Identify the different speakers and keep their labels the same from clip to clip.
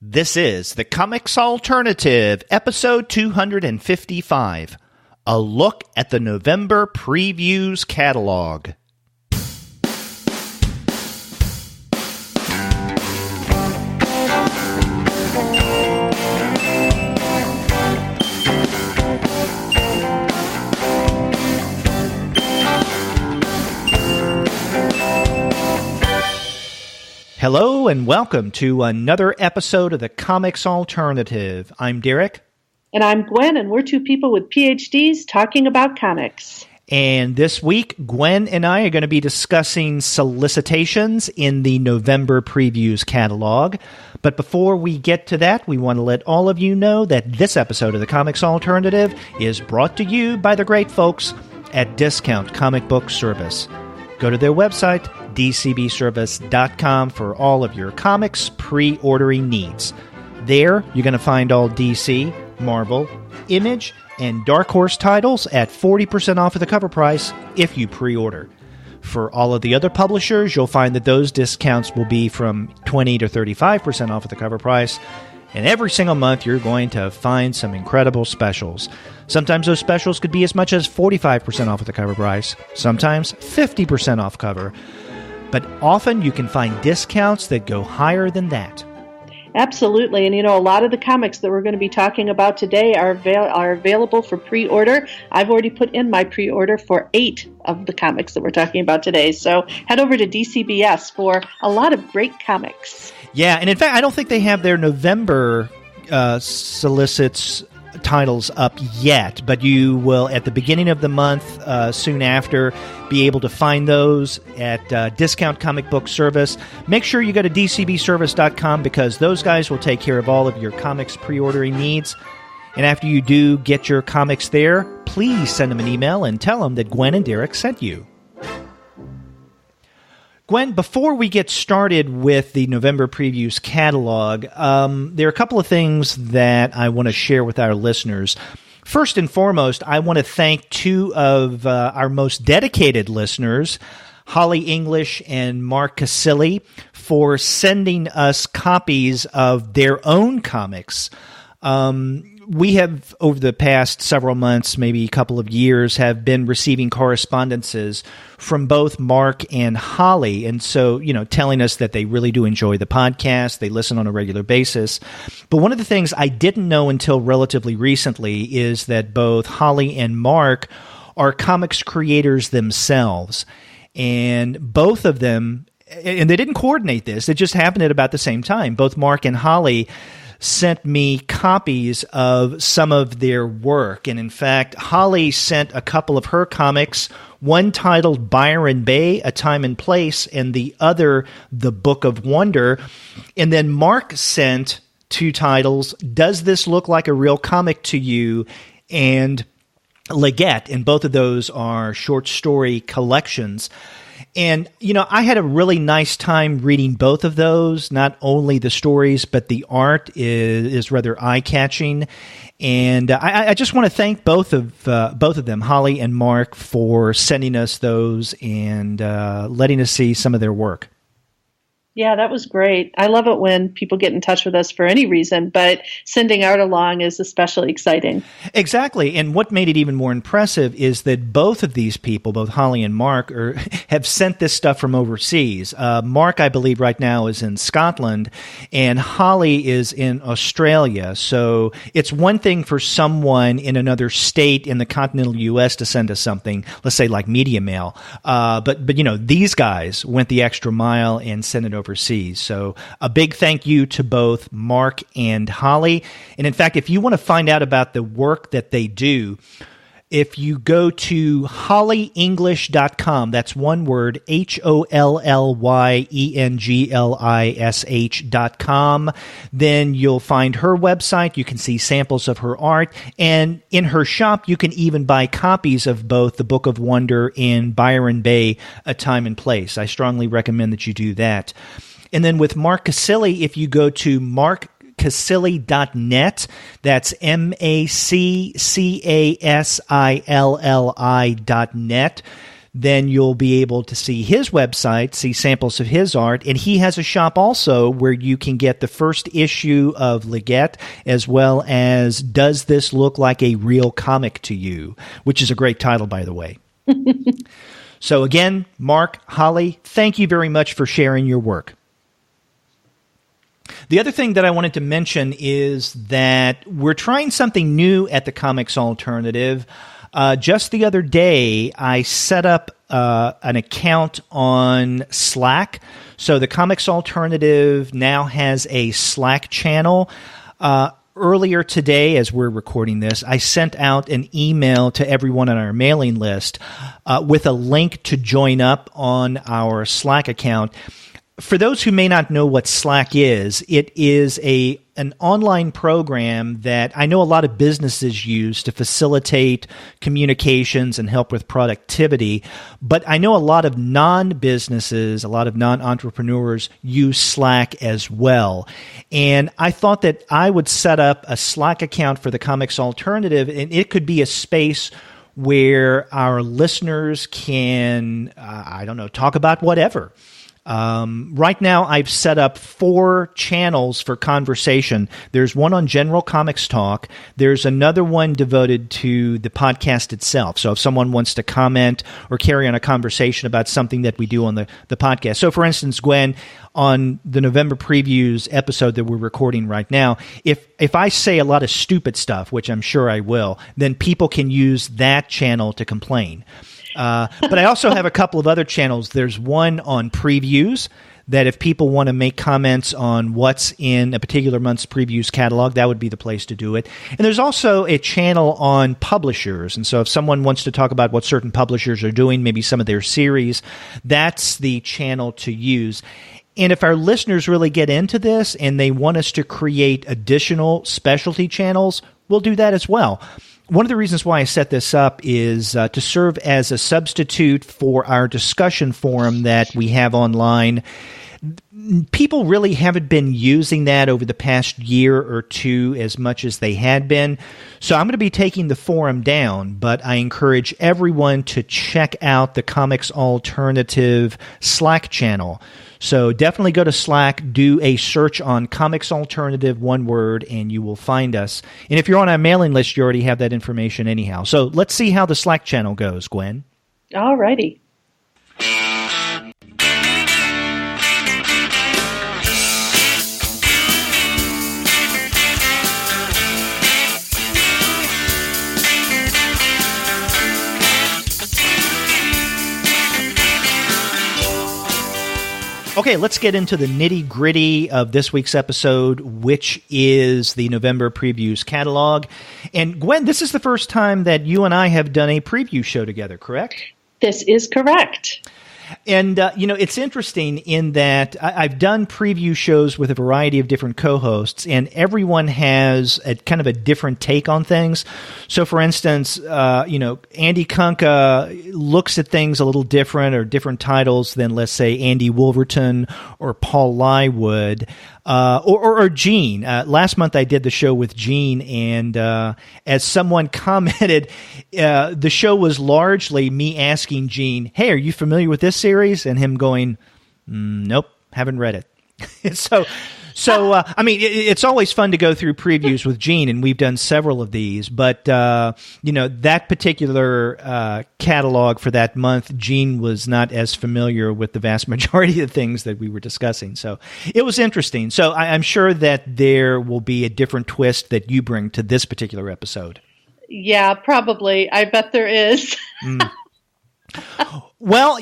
Speaker 1: This is the Comics Alternative, episode 255, a look at the November Previews catalog. Hello and welcome to another episode of the Comics Alternative. I'm Derek.
Speaker 2: And I'm Gwen, and we're two people with PhDs talking about comics.
Speaker 1: And this week, Gwen and I are going to be discussing solicitations in the November Previews catalog. But before we get to that, we want to let all of you know that this episode of the Comics Alternative is brought to you by the great folks at Discount Comic Book Service. Go to their website, dcbservice.com, for all of your comics pre-ordering needs. There, you're going to find all DC, Marvel, Image, and Dark Horse titles at 40% off of the cover price if you pre-order. For all of the other publishers, you'll find that those discounts will be from 20 to 35% off of the cover price. And every single month, you're going to find some incredible specials. Sometimes those specials could be as much as 45% off of the cover price, sometimes 50% off cover. But often you can find discounts that go higher than that.
Speaker 2: Absolutely. And, a lot of the comics that we're going to be talking about today are available for pre-order. I've already put in my pre-order for 8 of the comics that we're talking about today. So head over to DCBS for a lot of great comics.
Speaker 1: Yeah, and in fact, I don't think they have their November solicits titles up yet, but you will, at the beginning of the month, soon after, be able to find those at Discount Comic Book Service. Make sure you go to dcbservice.com because those guys will take care of all of your comics pre-ordering needs. And after you do get your comics there, please send them an email and tell them that Gwen and Derek sent you. Gwen, before we get started with the November Previews catalog, there are a couple of things that I want to share with our listeners. First and foremost, I want to thank two of our most dedicated listeners, Holly English and Marc Casilli, for sending us copies of their own comics. We have, over the past several months, maybe a couple of years, have been receiving correspondences from both Mark and Holly. And so, telling us that they really do enjoy the podcast. They listen on a regular basis. But one of the things I didn't know until relatively recently is that both Holly and Mark are comics creators themselves. And both of them, and they didn't coordinate this, it just happened at about the same time. Both Mark and Holly sent me copies of some of their work. And in fact, Holly sent a couple of her comics, one titled Byron Bay, A Time and Place, and the other, The Book of Wonder. And then Mark sent 2 titles, Does This Look Like a Real Comic to You? And Leggett. And both of those are short story collections. And, I had a really nice time reading both of those, not only the stories, but the art is rather eye-catching. And I just want to thank both of them, Holly and Mark, for sending us those and letting us see some of their work.
Speaker 2: Yeah, that was great. I love it when people get in touch with us for any reason, but sending art along is especially exciting.
Speaker 1: Exactly. And what made it even more impressive is that both of these people, both Holly and Mark, have sent this stuff from overseas. Mark, I believe, right now is in Scotland, and Holly is in Australia. So it's one thing for someone in another state in the continental U.S. to send us something, let's say like media mail. But these guys went the extra mile and sent it overseas. So a big thank you to both Mark and Holly. And in fact, if you want to find out about the work that they do, if you go to hollyenglish.com, that's one word, HOLLYENGLISH.com, then you'll find her website. You can see samples of her art. And in her shop, you can even buy copies of both The Book of Wonder and Byron Bay, A Time and Place. I strongly recommend that you do that. And then with Marc Casilli, if you go to markcasilli.net, that's MACCASILLI.net, then you'll be able to see his website, see samples of his art, and he has a shop also where you can get the first issue of Leggett, as well as Does This Look Like a Real Comic to You, which is a great title, by the way. So again, Mark, Holly, thank you very much for sharing your work. The other thing that I wanted to mention is that we're trying something new at the Comics Alternative. Just the other day, I set up an account on Slack. So the Comics Alternative now has a Slack channel. Earlier today, as we're recording this, I sent out an email to everyone on our mailing list with a link to join up on our Slack account. For those who may not know what Slack is, it is an online program that I know a lot of businesses use to facilitate communications and help with productivity, but I know a lot of non-businesses, a lot of non-entrepreneurs use Slack as well. And I thought that I would set up a Slack account for the Comics Alternative, and it could be a space where our listeners can, talk about whatever. Right now, I've set up 4 channels for conversation. There's one on General Comics Talk. There's another one devoted to the podcast itself. So if someone wants to comment or carry on a conversation about something that we do on the podcast. So for instance, Gwen, on the November Previews episode that we're recording right now, if I say a lot of stupid stuff, which I'm sure I will, then people can use that channel to complain. But I also have a couple of other channels. There's one on previews that if people want to make comments on what's in a particular month's previews catalog, that would be the place to do it. And there's also a channel on publishers. And so if someone wants to talk about what certain publishers are doing, maybe some of their series, that's the channel to use. And if our listeners really get into this and they want us to create additional specialty channels, we'll do that as well. One of the reasons why I set this up is to serve as a substitute for our discussion forum that we have online. People really haven't been using that over the past year or two as much as they had been. So I'm going to be taking the forum down, but I encourage everyone to check out the Comics Alternative Slack channel. So definitely go to Slack, do a search on Comics Alternative, one word, and you will find us. And if you're on our mailing list, you already have that information anyhow. So let's see how the Slack channel goes, Gwen.
Speaker 2: All righty.
Speaker 1: Okay, let's get into the nitty-gritty of this week's episode, which is the November Previews catalog. And Gwen, this is the first time that you and I have done a preview show together, correct?
Speaker 2: This is correct.
Speaker 1: And, it's interesting in that I've done preview shows with a variety of different co-hosts, and everyone has a kind of a different take on things. So, for instance, Andy Kunka looks at things a little different or different titles than, let's say, Andy Wolverton or Paul Lai would. Or Gene. Last month I did the show with Gene, and as someone commented, the show was largely me asking Gene, hey, are you familiar with this series? And him going, nope, haven't read it. So it's always fun to go through previews with Gene, and we've done several of these. But, that particular catalog for that month, Gene was not as familiar with the vast majority of the things that we were discussing. So it was interesting. So I'm sure that there will be a different twist that you bring to this particular episode.
Speaker 2: Yeah, probably. I bet there is.
Speaker 1: Well,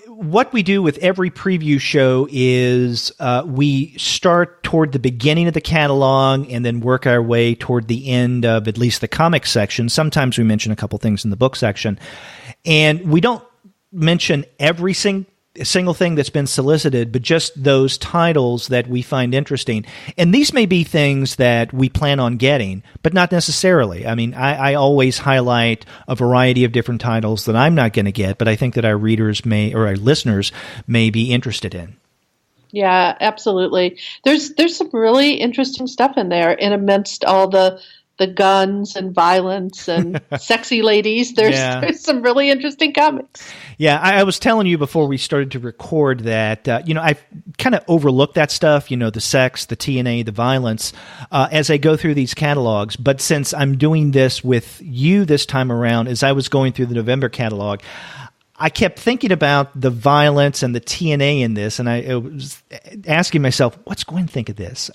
Speaker 1: what we do with every preview show is we start toward the beginning of the catalog and then work our way toward the end of at least the comic section. Sometimes we mention a couple things in the book section. And we don't mention every single thing that's been solicited, but just those titles that we find interesting. And these may be things that we plan on getting, but not necessarily. I mean, I always highlight a variety of different titles that I'm not going to get, but I think that our readers or our listeners may be interested in.
Speaker 2: Yeah, absolutely. There's some really interesting stuff in there, and amidst all the the guns and violence and sexy ladies. There's some really interesting comics.
Speaker 1: Yeah, I was telling you before we started to record that, I kind of overlooked that stuff, the sex, the TNA, the violence, as I go through these catalogs. But since I'm doing this with you this time around, as I was going through the November catalog, I kept thinking about the violence and the TNA in this, and I was asking myself, what's Gwen think of this?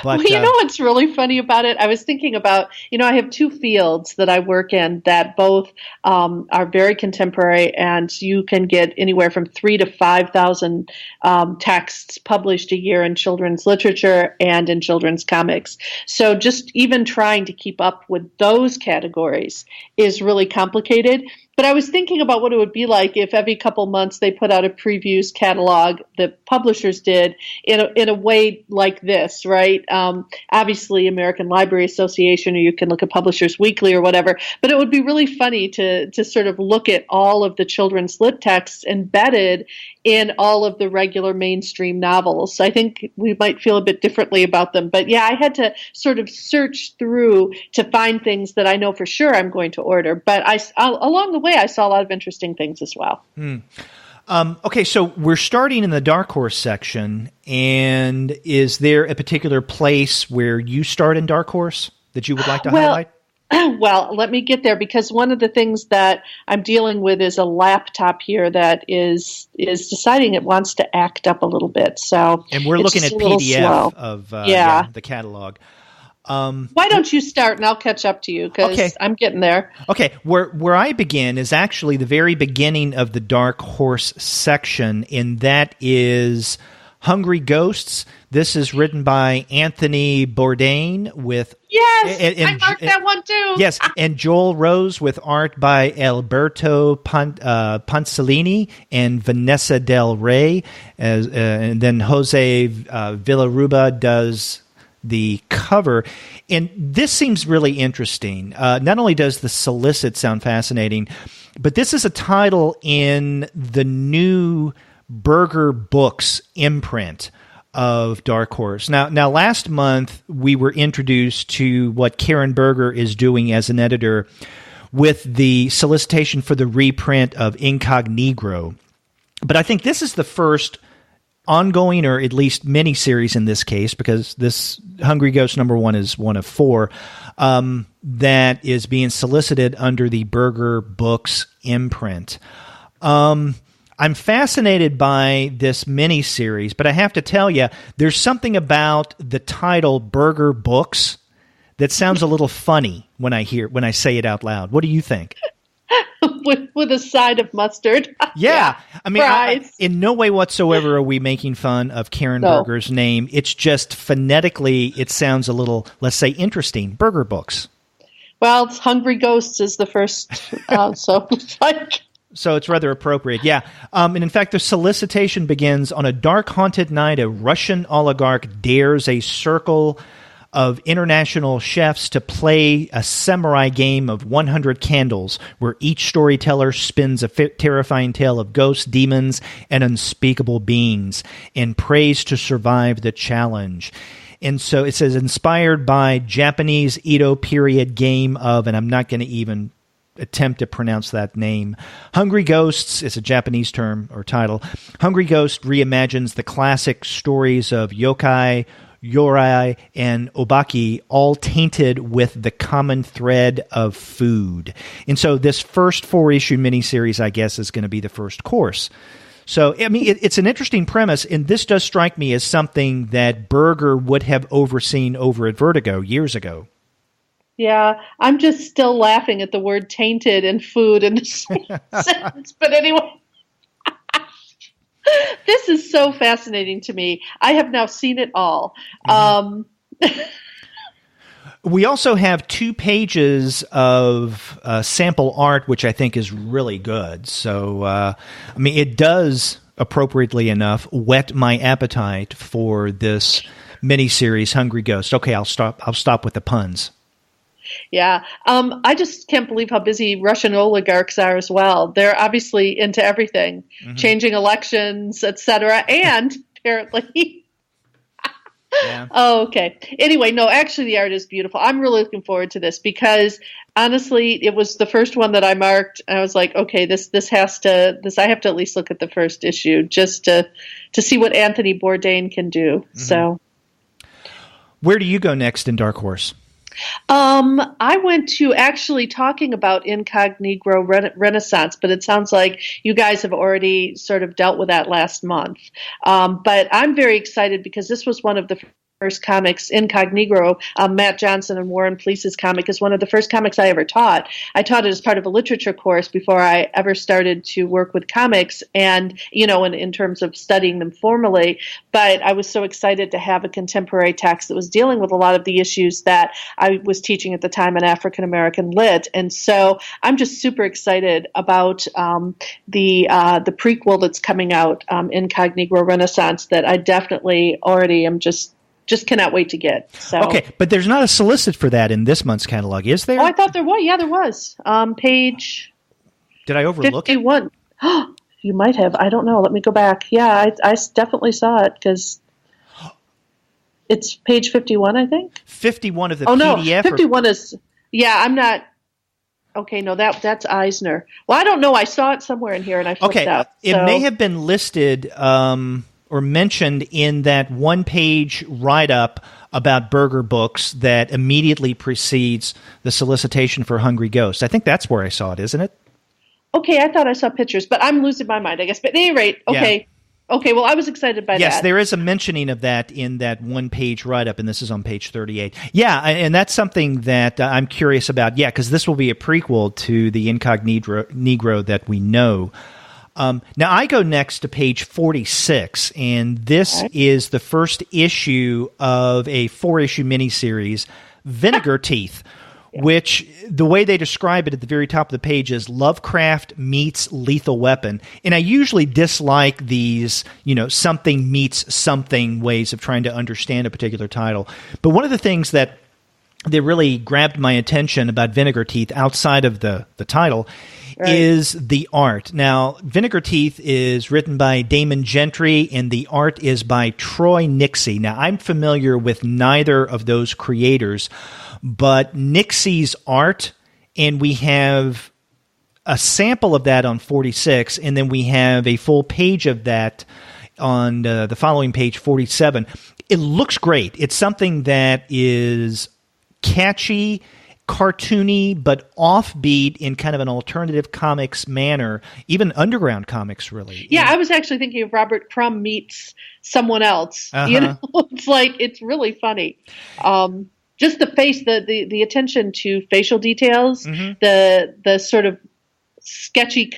Speaker 1: But,
Speaker 2: well, what's really funny about it? I was thinking about, I have two fields that I work in that both are very contemporary, and you can get anywhere from 3,000 to 5,000 texts published a year in children's literature and in children's comics. So just even trying to keep up with those categories is really complicated. But I was thinking about what it would be like if every couple months they put out a previews catalog that publishers did in a way like this, right? Obviously, American Library Association, or you can look at Publishers Weekly or whatever. But it would be really funny to sort of look at all of the children's lit texts embedded in all of the regular mainstream novels. I think we might feel a bit differently about them. But yeah, I had to sort of search through to find things that I know for sure I'm going to order. But along the way, I saw a lot of interesting things as well.
Speaker 1: Okay, so we're starting in the Dark Horse section. And is there a particular place where you start in Dark Horse that you would like to highlight?
Speaker 2: Well, let me get there, because one of the things that I'm dealing with is a laptop here that is deciding it wants to act up a little bit. So,
Speaker 1: and we're looking at PDF of the catalog.
Speaker 2: Why don't you start and I'll catch up to you, because I'm getting there.
Speaker 1: Okay, where I begin is actually the very beginning of the Dark Horse section, and that is Hungry Ghosts. This is written by Anthony Bourdain with...
Speaker 2: Yes, I marked that one too.
Speaker 1: Yes, and Joel Rose with art by Alberto Poncelini and Vanessa Del Rey. And then Jose Villarruba does the cover. And this seems really interesting. Not only does the solicit sound fascinating, but this is a title in the new Berger Books imprint of Dark Horse. Now, last month we were introduced to what Karen Berger is doing as an editor with the solicitation for the reprint of Incognegro. But I think this is the first ongoing, or at least miniseries in this case, because this Hungry Ghost #1 is one of 4, that is being solicited under the Berger Books imprint. I'm fascinated by this miniseries, but I have to tell you, there's something about the title Berger Books that sounds a little funny when I say it out loud. What do you think?
Speaker 2: with a side of mustard.
Speaker 1: Yeah. I mean, in no way whatsoever are we making fun of Karen Berger's name. It's just phonetically, it sounds a little, let's say, interesting. Berger Books.
Speaker 2: Well, it's Hungry Ghosts is the first, so it's like...
Speaker 1: So it's rather appropriate, yeah. And in fact, the solicitation begins on a dark, haunted night. A Russian oligarch dares a circle of international chefs to play a samurai game of 100 candles, where each storyteller spins a terrifying tale of ghosts, demons, and unspeakable beings, and prays to survive the challenge. And so it says, inspired by Japanese Edo period game of, and I'm not going to even attempt to pronounce that name. Hungry Ghosts is a Japanese term or title. Hungry Ghost reimagines the classic stories of yokai, yorai, and obaki, all tainted with the common thread of food. And so this first 4-issue miniseries, I guess, is going to be the first course. So, I mean, it's an interesting premise, and this does strike me as something that Berger would have overseen over at Vertigo years ago.
Speaker 2: Yeah, I'm just still laughing at the word tainted and food in the same sentence. But anyway, this is so fascinating to me. I have now seen it all.
Speaker 1: We also have 2 pages of sample art, which I think is really good. So, I mean, it does, appropriately enough, whet my appetite for this miniseries, Hungry Ghost. Okay, I'll stop with the puns.
Speaker 2: Yeah. I just can't believe how busy Russian oligarchs are as well. They're obviously into everything, changing elections, etc. And apparently
Speaker 1: Yeah.
Speaker 2: Oh, okay. Anyway, no, actually the art is beautiful. I'm really looking forward to this because honestly, it was the first one that I marked. I was like, okay, I have to at least look at the first issue just to see what Anthony Bourdain can do. Mm-hmm. So
Speaker 1: where do you go next in Dark Horse?
Speaker 2: I went to actually talking about Incognito Renaissance, but it sounds like you guys have already sort of dealt with that last month. But I'm very excited because this was one of the first comics, Incognito, Matt Johnson and Warren Pleace's comic, is one of the first comics I ever taught. I taught it as part of a literature course before I ever started to work with comics and, in terms of studying them formally. But I was so excited to have a contemporary text that was dealing with a lot of the issues that I was teaching at the time in African American Lit. And so I'm just super excited about the prequel that's coming out, Incognito Renaissance, that I definitely already am just cannot wait to get. So.
Speaker 1: Okay, but there's not a solicit for that in this month's catalog, is there?
Speaker 2: Oh, I thought there was. Yeah, there was. Page...
Speaker 1: Did I overlook
Speaker 2: 51. It? You might have. I don't know. Let me go back. Yeah, I definitely saw it because it's page 51, I think.
Speaker 1: 51 of the
Speaker 2: PDF?
Speaker 1: No,
Speaker 2: 51 is... Yeah, I'm not... Okay, no, that's Eisner. Well, I don't know. I saw it somewhere in here and I flipped out.
Speaker 1: It may have been listed... or mentioned in that one-page write-up about Burger Books that immediately precedes the solicitation for Hungry Ghost. I think that's where I saw it, isn't it?
Speaker 2: Okay, I thought I saw pictures, but I'm losing my mind, I guess. But at any rate, okay. Yeah. Okay, well, I was excited by that.
Speaker 1: Yes, there is a mentioning of that in that one-page write-up, and this is on page 38. Yeah, and that's something that I'm curious about. Yeah, because this will be a prequel to the Incognito Negro that we know. Now, I go next to page 46, and this is the first issue of a 4-issue miniseries, Vinegar Teeth, which the way they describe it at the very top of the page is Lovecraft meets Lethal Weapon. And I usually dislike these, something meets something ways of trying to understand a particular title. But one of the things that really grabbed my attention about Vinegar Teeth outside of the title is the art. Now, Vinegar Teeth is written by Damon Gentry, and the art is by Troy Nixie. Now, I'm familiar with neither of those creators, but Nixie's art, and we have a sample of that on 46, and then we have a full page of that on the following page, 47. It looks great. It's something that is catchy, cartoony, but offbeat in kind of an alternative comics manner, even underground comics, really.
Speaker 2: Yeah, I was actually thinking of Robert Crumb meets someone else. It's really funny. Just the face, the attention to facial details, the sort of sketchy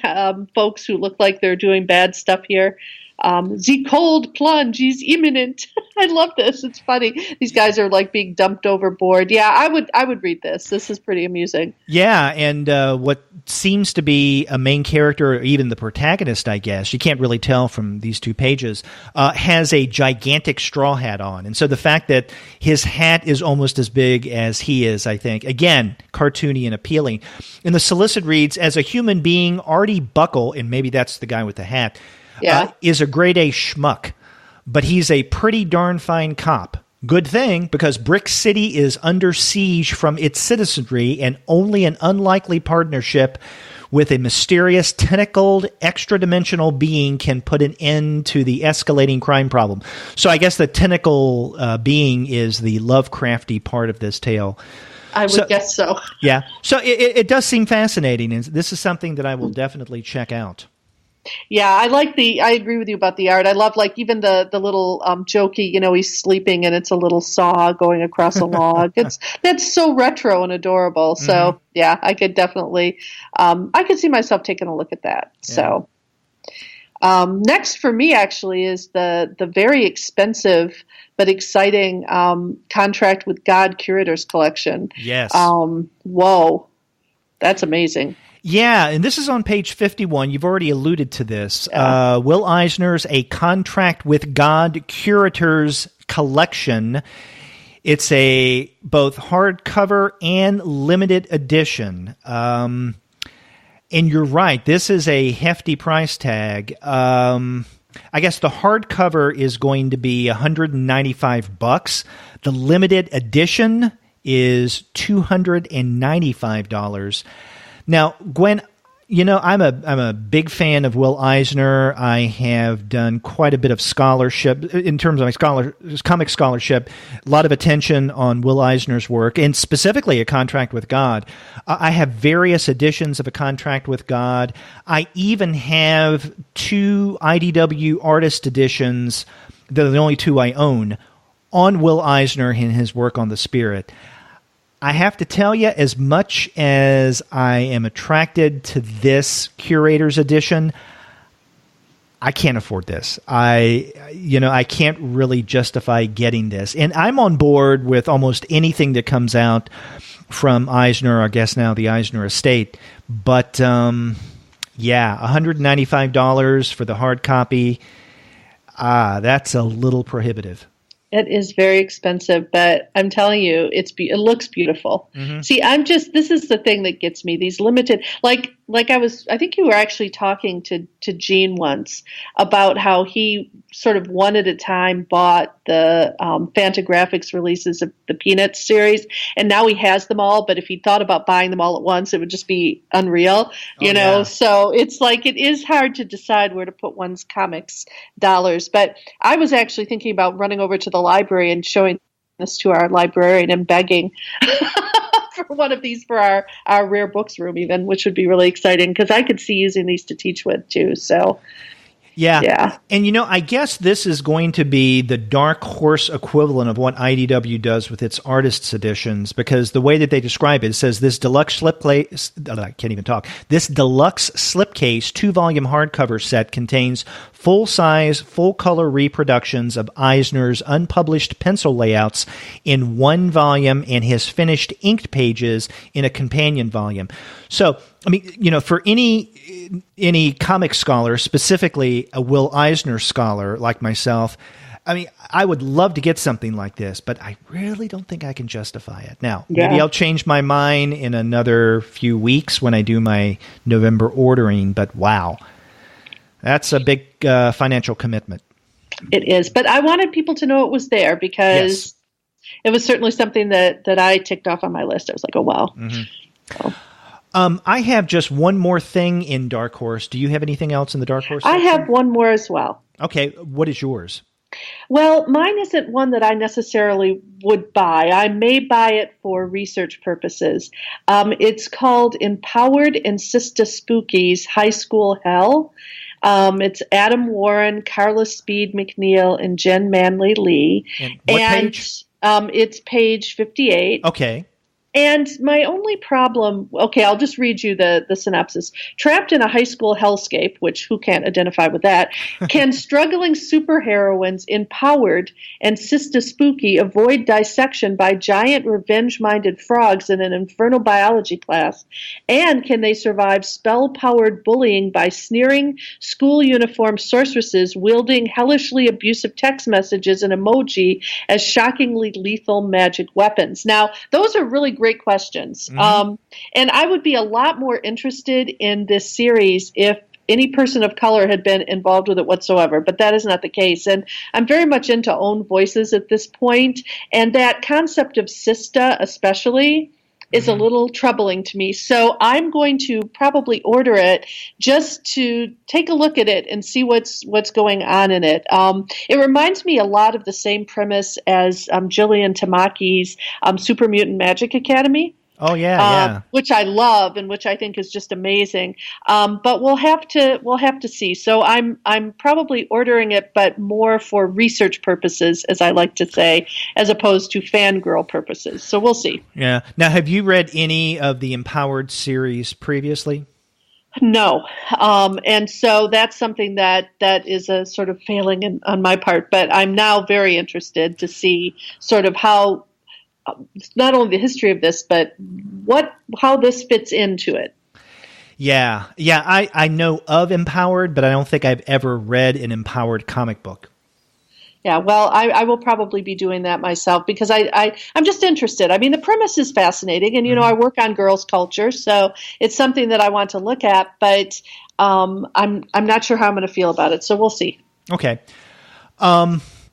Speaker 2: folks who look like they're doing bad stuff here. The cold plunge is imminent. I love this. It's funny. These guys are like being dumped overboard. Yeah, I would read this. This is pretty amusing.
Speaker 1: Yeah, and what seems to be a main character, or even the protagonist, I guess, you can't really tell from these two pages, has a gigantic straw hat on. And so the fact that his hat is almost as big as he is, I think, again, cartoony and appealing. And the solicit reads, as a human being, Artie Buckle, and maybe that's the guy with the hat, is a grade A schmuck, but he's a pretty darn fine cop. Good thing, because Brick City is under siege from its citizenry, and only an unlikely partnership with a mysterious, tentacled, extra-dimensional being can put an end to the escalating crime problem. So I guess the tentacle being is the Lovecrafty part of this tale.
Speaker 2: I would guess so.
Speaker 1: Yeah. So it does seem fascinating, and this is something that I will definitely check out.
Speaker 2: Yeah, I agree with you about the art. I love even the little jokey, he's sleeping and it's a little saw going across a log. That's so retro and adorable. So yeah, I could definitely, I could see myself taking a look at that. Yeah. So next for me actually is the very expensive but exciting Contract with God Curators Collection.
Speaker 1: Yes.
Speaker 2: Whoa, that's amazing.
Speaker 1: Yeah, and this is on page 51. You've already alluded to this. Will Eisner's A Contract with God Curators Collection. It's a both hardcover and limited edition. And you're right, this is a hefty price tag. I guess the hardcover is going to be $195. The limited edition is $295. Now, Gwen, I'm a big fan of Will Eisner. I have done quite a bit of scholarship in terms of my comic scholarship, a lot of attention on Will Eisner's work, and specifically A Contract with God. I have various editions of A Contract with God. I even have 2 IDW artist editions, they're the only 2 I own, on Will Eisner and his work on the Spirit. I have to tell you, as much as I am attracted to this curator's edition, I can't afford this. I can't really justify getting this. And I'm on board with almost anything that comes out from Eisner, I guess now the Eisner estate. But, $195 for the hard copy, that's a little prohibitive.
Speaker 2: It is very expensive, but I'm telling you, it looks beautiful. Mm-hmm. See, this is the thing that gets me, these limited, I think you were actually talking to Gene once about how he sort of one at a time bought the Fantagraphics releases of the Peanuts series, and now he has them all, but if he thought about buying them all at once, it would just be unreal, you know? Yeah. So it's like, it is hard to decide where to put one's comics dollars, but I was actually thinking about running over to the library and showing this to our librarian and begging for one of these for our rare books room even, which would be really exciting because I could see using these to teach with too. So yeah.
Speaker 1: And I guess this is going to be the Dark Horse equivalent of what IDW does with its artists editions, because the way that they describe it says this deluxe slipcase, I can't even talk. This deluxe slipcase 2-volume hardcover set contains full-size, full-color reproductions of Eisner's unpublished pencil layouts in one volume and his finished inked pages in a companion volume. So, for any comic scholar, specifically a Will Eisner scholar like myself, I would love to get something like this, but I really don't think I can justify it. Now, maybe I'll change my mind in another few weeks when I do my November ordering, but wow. That's a big financial commitment. It is.
Speaker 2: But I wanted people to know it was there because it was certainly something that I ticked off on my list. I was like, oh, wow. Mm-hmm. So.
Speaker 1: I have just one more thing in Dark Horse. Do you have anything else in the Dark Horse section?
Speaker 2: I have one more as well.
Speaker 1: Okay. What is yours?
Speaker 2: Well, mine isn't one that I necessarily would buy. I may buy it for research purposes. It's called Empowered and Sister Spooky's High School Hell. It's Adam Warren, Carla Speed McNeil, and Jen Manley Lee.
Speaker 1: And what page?
Speaker 2: It's page 58.
Speaker 1: Okay.
Speaker 2: And my only problem, I'll just read you the synopsis. Trapped in a high school hellscape, which who can't identify with that, can struggling superheroines empowered and Sister Spooky avoid dissection by giant revenge-minded frogs in an infernal biology class? And can they survive spell-powered bullying by sneering school-uniformed sorceresses wielding hellishly abusive text messages and emoji as shockingly lethal magic weapons? Now, those are really great questions. Mm-hmm. And I would be a lot more interested in this series if any person of color had been involved with it whatsoever, but that is not the case. And I'm very much into own voices at this point, and that concept of Sista especially is a little troubling to me. So I'm going to probably order it just to take a look at it and see what's going on in it. It reminds me a lot of the same premise as Jillian Tamaki's Super Mutant Magic Academy.
Speaker 1: Oh yeah.
Speaker 2: Which I love and which I think is just amazing. But we'll have to see. So I'm probably ordering it, but more for research purposes, as I like to say, as opposed to fangirl purposes. So we'll see.
Speaker 1: Yeah. Now, have you read any of the Empowered series previously?
Speaker 2: No. And so that's something that is a sort of failing on my part. But I'm now very interested to see sort of how not only the history of this, but how this fits into it.
Speaker 1: Yeah. I know of Empowered, but I don't think I've ever read an Empowered comic book.
Speaker 2: Yeah, well, I will probably be doing that myself because I'm just interested. I mean, the premise is fascinating, and I work on girls' culture, so it's something that I want to look at. But I'm not sure how I'm going to feel about it, so we'll see.
Speaker 1: Okay.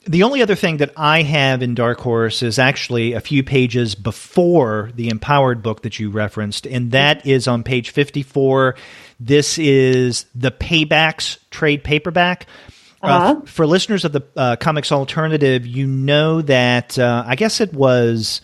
Speaker 1: The only other thing that I have in Dark Horse is actually a few pages before the Empowered book that you referenced, and that is on page 54. This is the Paybacks trade paperback. For listeners of the Comics Alternative, you know that I guess it was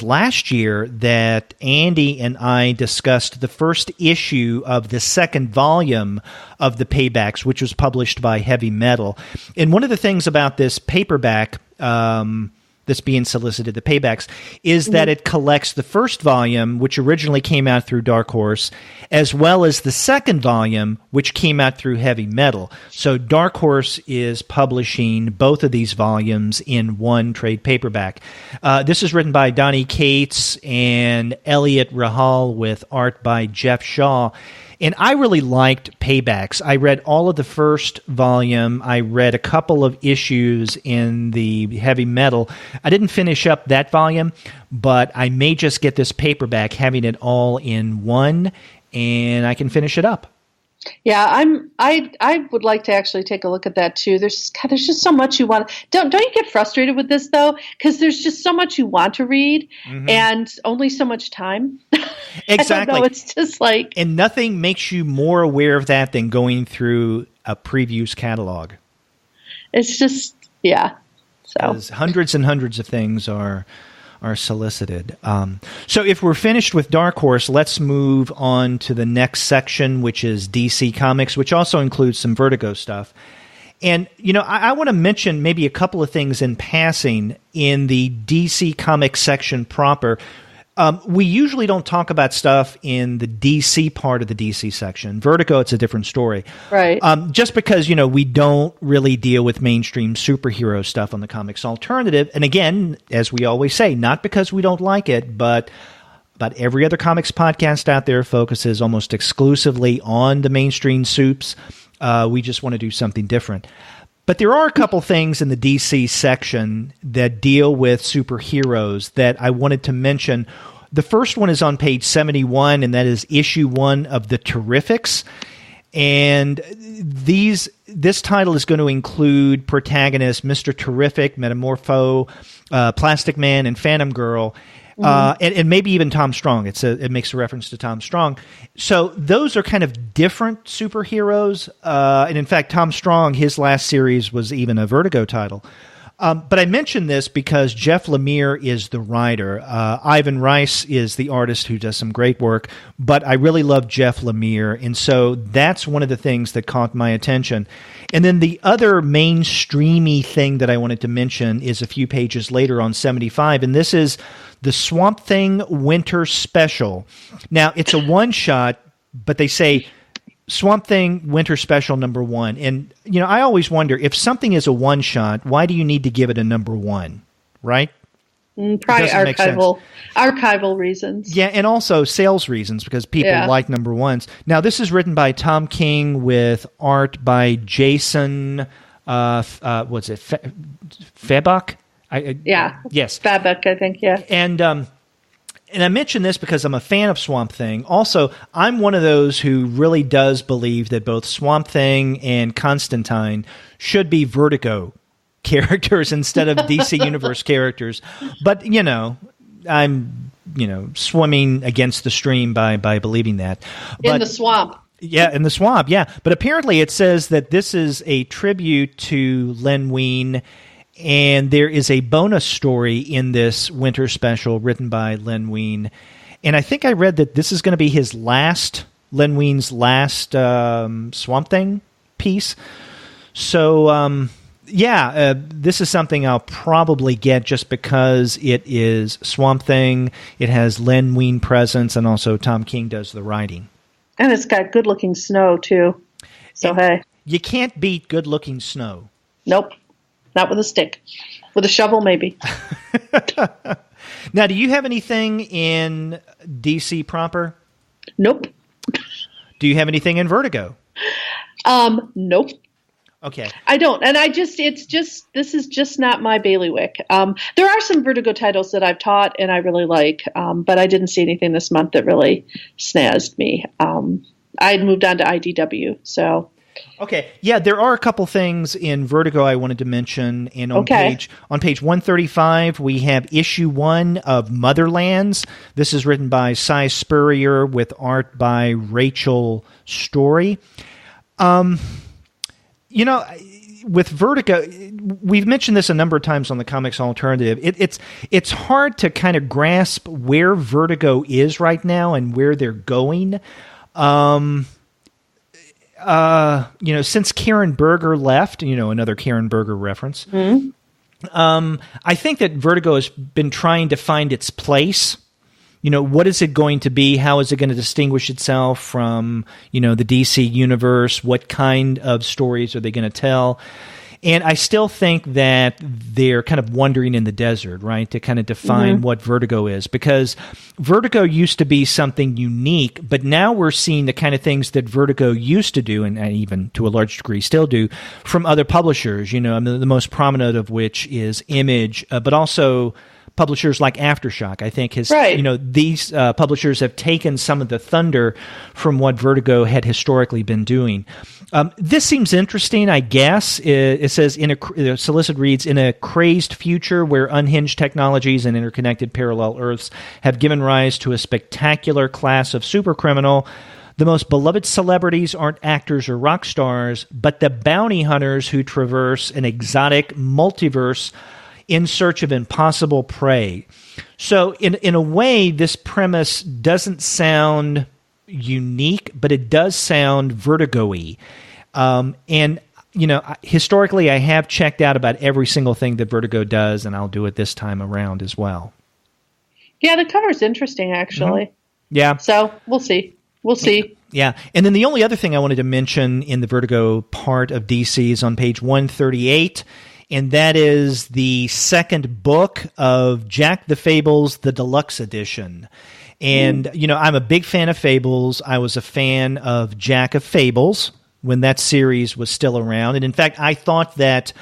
Speaker 1: last year that Andy and I discussed the first issue of the second volume of the Paybacks, which was published by Heavy Metal. And one of the things about this paperback that's being solicited, the Paybacks, is that it collects the first volume, which originally came out through Dark Horse, as well as the second volume, which came out through Heavy Metal. So Dark Horse is publishing both of these volumes in one trade paperback. This is written by Donnie Cates and Elliot Rahal with art by Jeff Shaw. And I really liked Paybacks. I read all of the first volume. I read a couple of issues in the Heavy Metal. I didn't finish up that volume, but I may just get this paperback, having it all in one, and I can finish it up.
Speaker 2: Yeah, I would like to actually take a look at that too. There's just so much you want. Don't you get frustrated with this though? Because there's just so much you want to read and only so much time.
Speaker 1: Exactly.
Speaker 2: I don't know, it's just like,
Speaker 1: and nothing makes you more aware of that than going through a Previews catalog.
Speaker 2: It's just So
Speaker 1: hundreds and hundreds of things are solicited. So if we're finished with Dark Horse, let's move on to the next section, which is DC Comics, which also includes some Vertigo stuff. And, I want to mention maybe a couple of things in passing in the DC Comics section proper. We usually don't talk about stuff in the DC part of the DC section. Vertigo, it's a different story.
Speaker 2: Right.
Speaker 1: Just because, we don't really deal with mainstream superhero stuff on the Comics Alternative. And again, as we always say, not because we don't like it, but every other comics podcast out there focuses almost exclusively on the mainstream soups. We just want to do something different. But there are a couple things in the DC section that deal with superheroes that I wanted to mention. The first one is on page 71, and that is issue 1 of the Terrifics. And this title is going to include protagonists Mr. Terrific, Metamorpho, Plastic Man, and Phantom Girl. And maybe even Tom Strong. It makes a reference to Tom Strong. So those are kind of different superheroes. And in fact, Tom Strong, his last series was even a Vertigo title. But I mention this because Jeff Lemire is the writer. Ivan Rice is the artist who does some great work. But I really love Jeff Lemire. And so that's one of the things that caught my attention. And then the other mainstreamy thing that I wanted to mention is a few pages later on 75. And this is the Swamp Thing Winter Special. Now, it's a one-shot, but they say Swamp Thing Winter Special number 1. And, I always wonder, if something is a one-shot, why do you need to give it a number 1, right?
Speaker 2: Probably archival reasons.
Speaker 1: Yeah, and also sales reasons, because people like number 1s. Now, this is written by Tom King with art by Jason, what's it, Febok? Yes.
Speaker 2: Fabric, I think, yeah.
Speaker 1: And I mention this because I'm a fan of Swamp Thing. Also, I'm one of those who really does believe that both Swamp Thing and Constantine should be Vertigo characters instead of DC Universe characters. But, I'm, swimming against the stream by believing that.
Speaker 2: In the swamp.
Speaker 1: Yeah, in the swamp, yeah. But apparently it says that this is a tribute to Len Wein. And there is a bonus story in this winter special written by Len Wein. And I think I read that this is going to be Len Wein's last Swamp Thing piece. So, this is something I'll probably get just because it is Swamp Thing. It has Len Wein presence, and also Tom King does the writing.
Speaker 2: And it's got good-looking snow, too. So, hey.
Speaker 1: You can't beat good-looking snow.
Speaker 2: Nope. Not with a stick. With a shovel, maybe.
Speaker 1: Now, do you have anything in DC proper?
Speaker 2: Nope.
Speaker 1: Do you have anything in Vertigo?
Speaker 2: Nope.
Speaker 1: Okay.
Speaker 2: I don't. And this is just not my bailiwick. There are some Vertigo titles that I've taught and I really like, but I didn't see anything this month that really snazzed me. I had moved on to IDW, so
Speaker 1: Okay. Yeah, there are a couple things in Vertigo I wanted to mention. And on page 135, we have issue 1 of Motherlands. This is written by Cy Spurrier with art by Rachel Story. With Vertigo, we've mentioned this a number of times on the Comics Alternative. It's hard to kind of grasp where Vertigo is right now and where they're going. Since Karen Berger left, another Karen Berger reference. Mm-hmm. I think that Vertigo has been trying to find its place. What is it going to be? How is it going to distinguish itself from, the DC universe? What kind of stories are they going to tell? And I still think that they're kind of wandering in the desert, right, to kind of define what Vertigo is. Because Vertigo used to be something unique, but now we're seeing the kind of things that Vertigo used to do, and even to a large degree still do, from other publishers, the most prominent of which is Image, but also publishers like Aftershock. I think these publishers have taken some of the thunder from what Vertigo had historically been doing. This seems interesting, I guess. It says, the solicit reads, in a crazed future where unhinged technologies and interconnected parallel Earths have given rise to a spectacular class of supercriminal, the most beloved celebrities aren't actors or rock stars, but the bounty hunters who traverse an exotic multiverse in search of impossible prey. So in a way, this premise doesn't sound unique, but it does sound Vertigo-y. Historically, I have checked out about every single thing that Vertigo does, and I'll do it this time around as well. Yeah,
Speaker 2: the cover's interesting, actually.
Speaker 1: Mm-hmm. Yeah.
Speaker 2: So we'll see.
Speaker 1: Yeah. And then the only other thing I wanted to mention in the Vertigo part of DC is on page 138, and that is the second book of Jack the Fables, the Deluxe edition. And, I'm a big fan of Fables. I was a fan of Jack of Fables when that series was still around. And in fact, I thought that,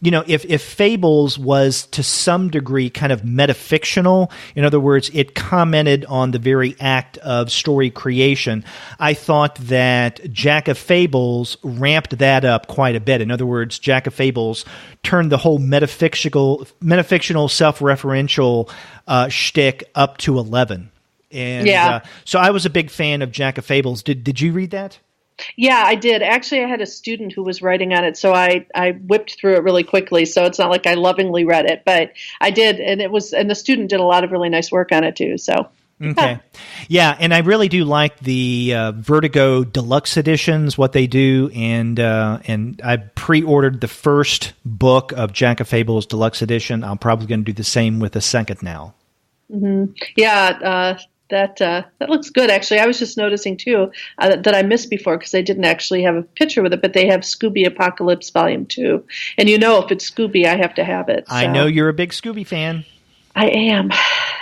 Speaker 1: if Fables was to some degree kind of metafictional, in other words, it commented on the very act of story creation, I thought that Jack of Fables ramped that up quite a bit. In other words, Jack of Fables turned the whole metafictional self-referential shtick up to 11. And so I was a big fan of Jack of Fables. Did you read that?
Speaker 2: Yeah, I did. Actually, I had a student who was writing on it, so I whipped through it really quickly. So it's not like I lovingly read it, but I did, and the student did a lot of really nice work on it too. So
Speaker 1: okay, yeah, and I really do like the Vertigo Deluxe editions, what they do, and I pre-ordered the first book of Jack of Fables Deluxe edition. I'm probably going to do the same with the second now.
Speaker 2: Mm-hmm. Yeah. That looks good, actually. I was just noticing, too, that I missed before because I didn't actually have a picture with it, but they have Scooby Apocalypse Volume 2. And if it's Scooby, I have to have it. So.
Speaker 1: I know you're a big Scooby fan.
Speaker 2: I am.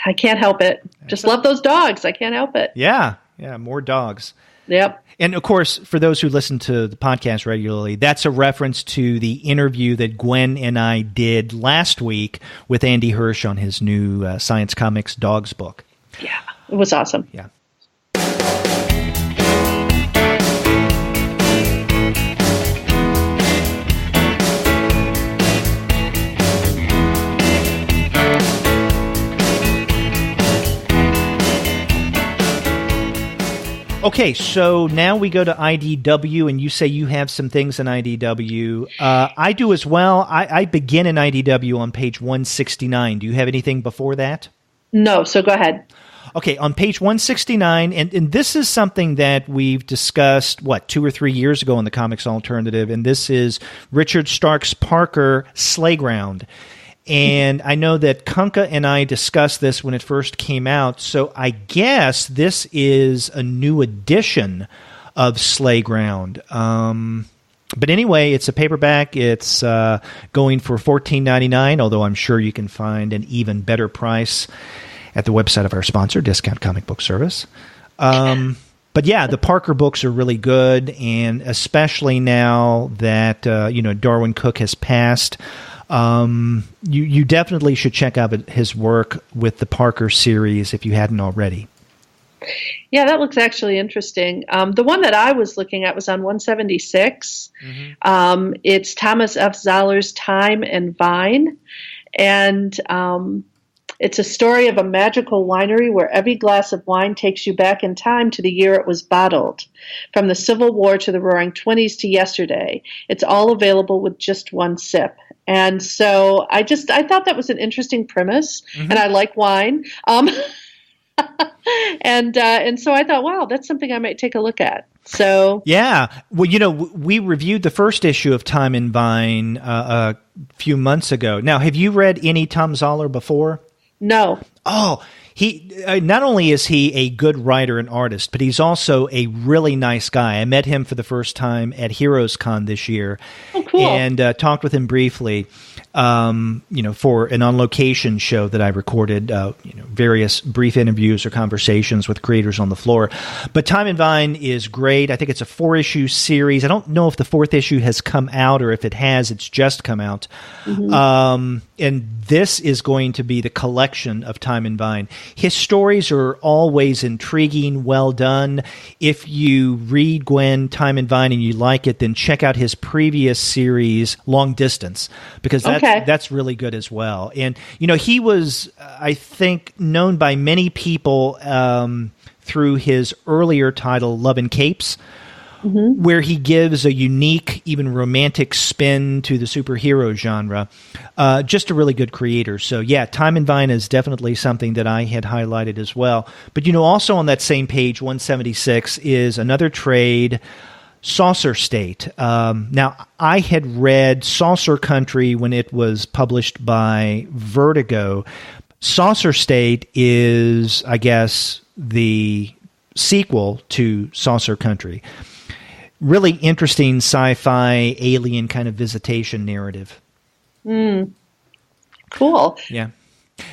Speaker 2: I can't help it. Just love those dogs. I can't help it.
Speaker 1: Yeah, more dogs.
Speaker 2: Yep.
Speaker 1: And, of course, for those who listen to the podcast regularly, that's a reference to the interview that Gwen and I did last week with Andy Hirsch on his new Science Comics Dogs book.
Speaker 2: Yeah. It was awesome.
Speaker 1: Yeah. Okay, so now we go to IDW, and you say you have some things in IDW. I do as well. I begin in IDW on page 169. Do you have anything before that?
Speaker 2: No, so go ahead.
Speaker 1: Okay, on page 169, and this is something that we've discussed, 2 or 3 years ago in the Comics Alternative, and this is Richard Stark's Parker Slayground. And I know that Kunka and I discussed this when it first came out, so I guess this is a new edition of Slayground. But anyway, it's a paperback. It's going for $14.99, although I'm sure you can find an even better price at the website of our sponsor, Discount Comic Book Service. But yeah, the Parker books are really good, and especially now that Darwin Cook has passed, you definitely should check out his work with the Parker series if you hadn't already.
Speaker 2: Yeah, that looks actually interesting. The one that I was looking at was on 176. It's Thomas F. Zoller's Time and Vine. And it's a story of a magical winery where every glass of wine takes you back in time to the year it was bottled. From the Civil War to the Roaring '20s to yesterday. It's all available with just one sip. And so I thought that was an interesting premise, and I like wine. And so I thought, wow, that's something I might take a look at. So
Speaker 1: yeah, well, we reviewed the first issue of Time and Vine a few months ago. Now, have you read any Tom Zoller before?
Speaker 2: No.
Speaker 1: Oh, he not only is he a good writer and artist, but he's also a really nice guy. I met him for the first time at Heroes Con this year.
Speaker 2: Oh, cool.
Speaker 1: And talked with him briefly, for an on-location show that I recorded, various brief interviews or conversations with creators on the floor. But Time and Vine is great. I think it's a 4-issue series. I don't know if the 4th issue has come out, or if it has, it's just come out. And this is going to be the collection of Time and Vine. His stories are always intriguing, well done. If you read Gwen, Time and Vine, and you like it, then check out his previous series, Long Distance, because that's really good as well. And, he was, I think, known by many people through his earlier title, Love and Capes, where he gives a unique, even romantic spin to the superhero genre. Just a really good creator. So, yeah, Time and Vine is definitely something that I had highlighted as well. But, also on that same page, 176, is another trade, Saucer State. Now, I had read Saucer Country when it was published by Vertigo. Saucer State is, I guess, the sequel to Saucer Country. Really interesting sci-fi alien kind of visitation narrative.
Speaker 2: Cool.
Speaker 1: Yeah.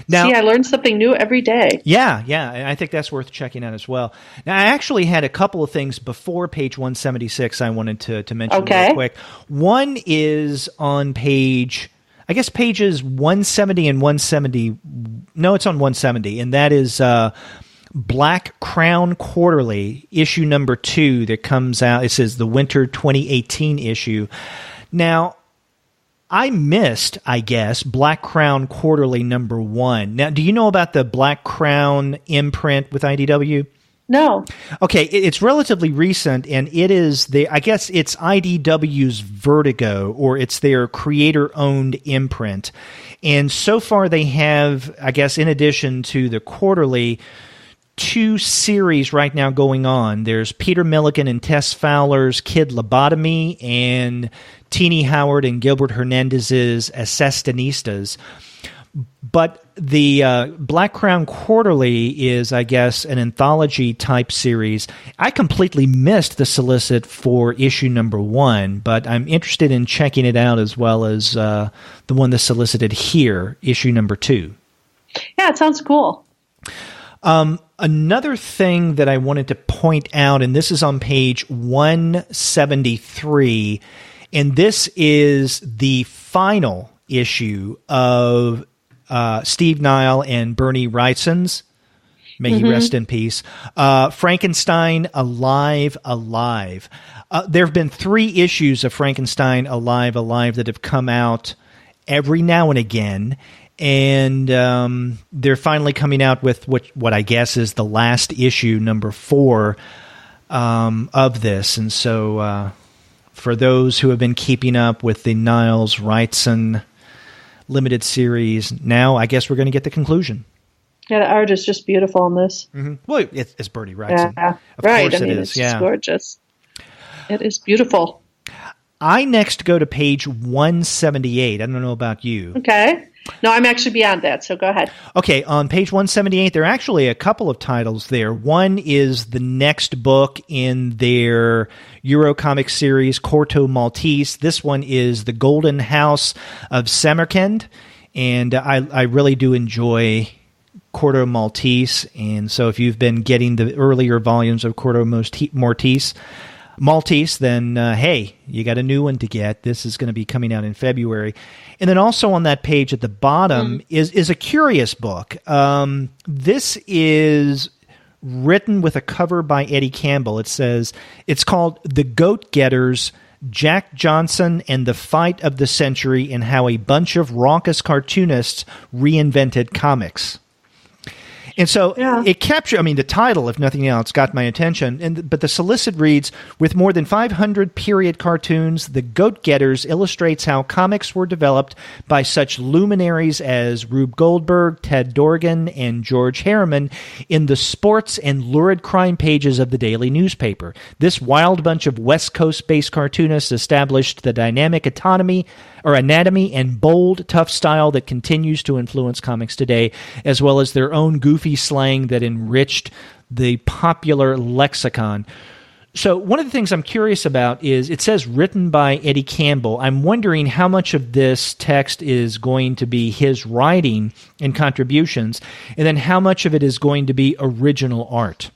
Speaker 1: Now,
Speaker 2: see, I learned something new every day.
Speaker 1: Yeah. I think that's worth checking out as well. Now, I actually had a couple of things before page 176 I wanted to mention real quick. One is on pages 170 and 170. No, it's on 170, and that is Black Crown Quarterly, issue number 2 that comes out. It says the Winter 2018 issue. Now, I missed, I guess, Black Crown Quarterly number 1. Now, do you know about the Black Crown imprint with IDW?
Speaker 2: No.
Speaker 1: Okay, it's relatively recent, and it is I guess it's IDW's Vertigo, or it's their creator-owned imprint. And so far they have, I guess, in addition to the quarterly, 2 series right now going on. There's Peter Milligan and Tess Fowler's Kid Lobotomy, and Teenie Howard and Gilbert Hernandez's Assassinistas. But the Black Crown Quarterly is, I guess, an anthology-type series. I completely missed the solicit for issue number 1, but I'm interested in checking it out, as well as the one that's solicited here, issue number 2.
Speaker 2: Yeah, it sounds cool.
Speaker 1: Another thing that I wanted to point out, and this is on page 173, and this is the final issue of Steve Nile and Bernie Wrightson's, may he rest in peace, Frankenstein Alive, Alive. There have been 3 issues of Frankenstein Alive, Alive that have come out every now and again, and they're finally coming out with what I guess is the last issue, number 4, of this. And so for those who have been keeping up with the Niles Wrightson limited series, now I guess we're going to get the conclusion.
Speaker 2: Yeah, the art is just beautiful in this.
Speaker 1: Well, it's Bernie Wrightson.
Speaker 2: Yeah,
Speaker 1: of
Speaker 2: right.
Speaker 1: course
Speaker 2: I mean,
Speaker 1: it is.
Speaker 2: it's just gorgeous. It is beautiful.
Speaker 1: I next go to page 178. I don't know about you.
Speaker 2: Okay. No, I'm actually beyond that, so go ahead.
Speaker 1: Okay, on page 178, there are actually a couple of titles there. One is the next book in their Eurocomic series, Corto Maltese. This one is The Golden House of Samarkand, and I really do enjoy Corto Maltese, and so if you've been getting the earlier volumes of Corto Maltese, then hey, you got a new one to get. This is going to be coming out in February. And then also on that page at the bottom is a curious book. This is written with a cover by Eddie Campbell. It says, it's called The Goat Getters, Jack Johnson and the Fight of the Century and How a Bunch of Raucous Cartoonists Reinvented Comics. And so it captured, the title, if nothing else, got my attention. But the solicit reads, with more than 500 period cartoons, The Goat Getters illustrates how comics were developed by such luminaries as Rube Goldberg, Ted Dorgan, and George Harriman in the sports and lurid crime pages of the daily newspaper. This wild bunch of West Coast-based cartoonists established the dynamic anatomy and bold, tough style that continues to influence comics today, as well as their own goofy slang that enriched the popular lexicon. So one of the things I'm curious about is it says written by Eddie Campbell. I'm wondering how much of this text is going to be his writing and contributions, and then how much of it is going to be original art.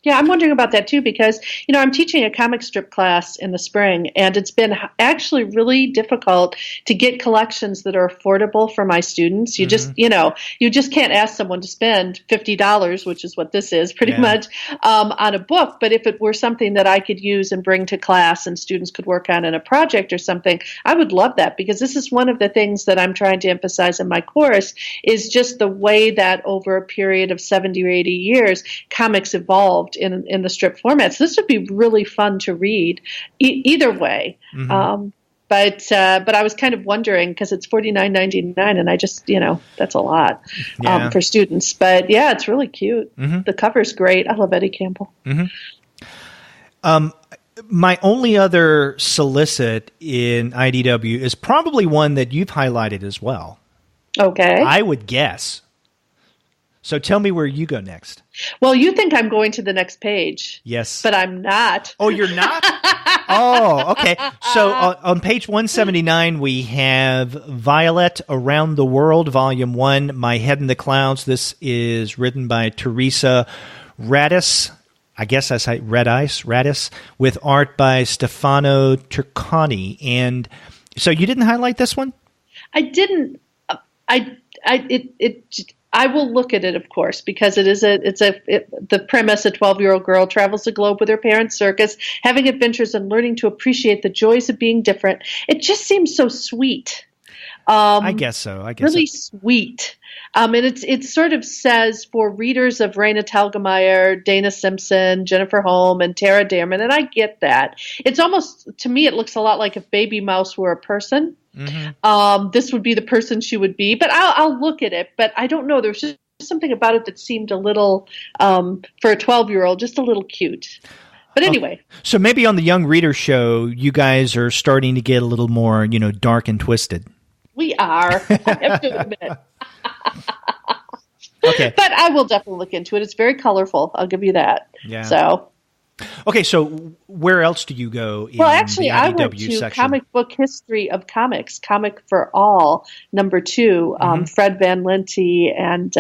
Speaker 2: Yeah, I'm wondering about that too because, I'm teaching a comic strip class in the spring, and it's been actually really difficult to get collections that are affordable for my students. You just, you just can't ask someone to spend $50, which is what this is pretty much, on a book. But if it were something that I could use and bring to class and students could work on in a project or something, I would love that because this is one of the things that I'm trying to emphasize in my course is just the way that over a period of 70 or 80 years, comics evolved in the strip formats. This would be really fun to read either way. Mm-hmm. But I was kind of wondering because it's $49.99 and I just, that's a lot for students. But yeah, it's really cute. Mm-hmm. The cover's great. I love Eddie Campbell.
Speaker 1: Mm-hmm. My only other solicit in IDW is probably one that you've highlighted as well.
Speaker 2: Okay.
Speaker 1: I would guess. So tell me where you go next.
Speaker 2: Well, you think I'm going to the next page.
Speaker 1: Yes.
Speaker 2: But I'm not.
Speaker 1: Oh, you're not? Oh, okay. So on page 179, we have Violet Around the World, Volume 1, My Head in the Clouds. This is written by Teresa Radis. I guess that's Radis, with art by Stefano Turcani. And so you didn't highlight this one?
Speaker 2: I didn't. I will look at it, of course, because the premise: a 12-year-old girl travels the globe with her parents' circus, having adventures and learning to appreciate the joys of being different. It just seems so sweet.
Speaker 1: I guess so.
Speaker 2: Really sweet. And it sort of says for readers of Raina Telgemeier, Dana Simpson, Jennifer Holm, and Tara Dairman, and I get that. It's almost, to me, it looks a lot like if Baby Mouse were a person. Mm-hmm. This would be the person she would be. But I'll look at it. But I don't know. There's just something about it that seemed a little, for a 12-year-old, just a little cute. But anyway.
Speaker 1: So maybe on the Young Reader Show, you guys are starting to get a little more, dark and twisted.
Speaker 2: We are. I have to admit.
Speaker 1: Okay.
Speaker 2: But I will definitely look into it. It's very colorful. I'll give you that.
Speaker 1: Yeah.
Speaker 2: So.
Speaker 1: Okay, so where else do you go in
Speaker 2: Well, actually,
Speaker 1: the IDW
Speaker 2: I went to
Speaker 1: section?
Speaker 2: Comic Book History of Comics, Comic for All, number 2, Fred Van Lente and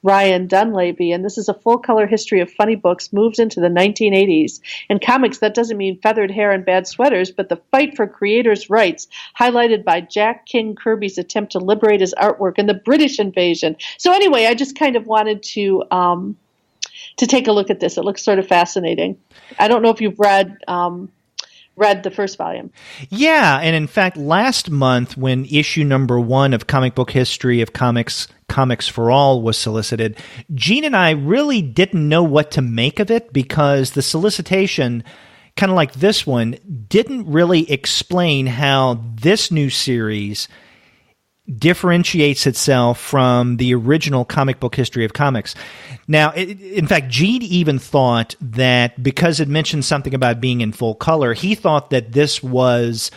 Speaker 2: Ryan Dunleavy. And this is a full-color history of funny books moved into the 1980s. In comics, that doesn't mean feathered hair and bad sweaters, but the fight for creators' rights, highlighted by Jack King Kirby's attempt to liberate his artwork and the British invasion. So anyway, I just kind of wanted to take a look at this. It looks sort of fascinating. I don't know if you've read the first volume.
Speaker 1: Yeah, and in fact, last month when issue number 1 of Comic Book History of Comics, Comics for All was solicited, Gene and I really didn't know what to make of it because the solicitation, kind of like this one, didn't really explain how this new series differentiates itself from the original Comic Book History of Comics. Now, in fact, Gene even thought that because it mentioned something about being in full color, he thought that this was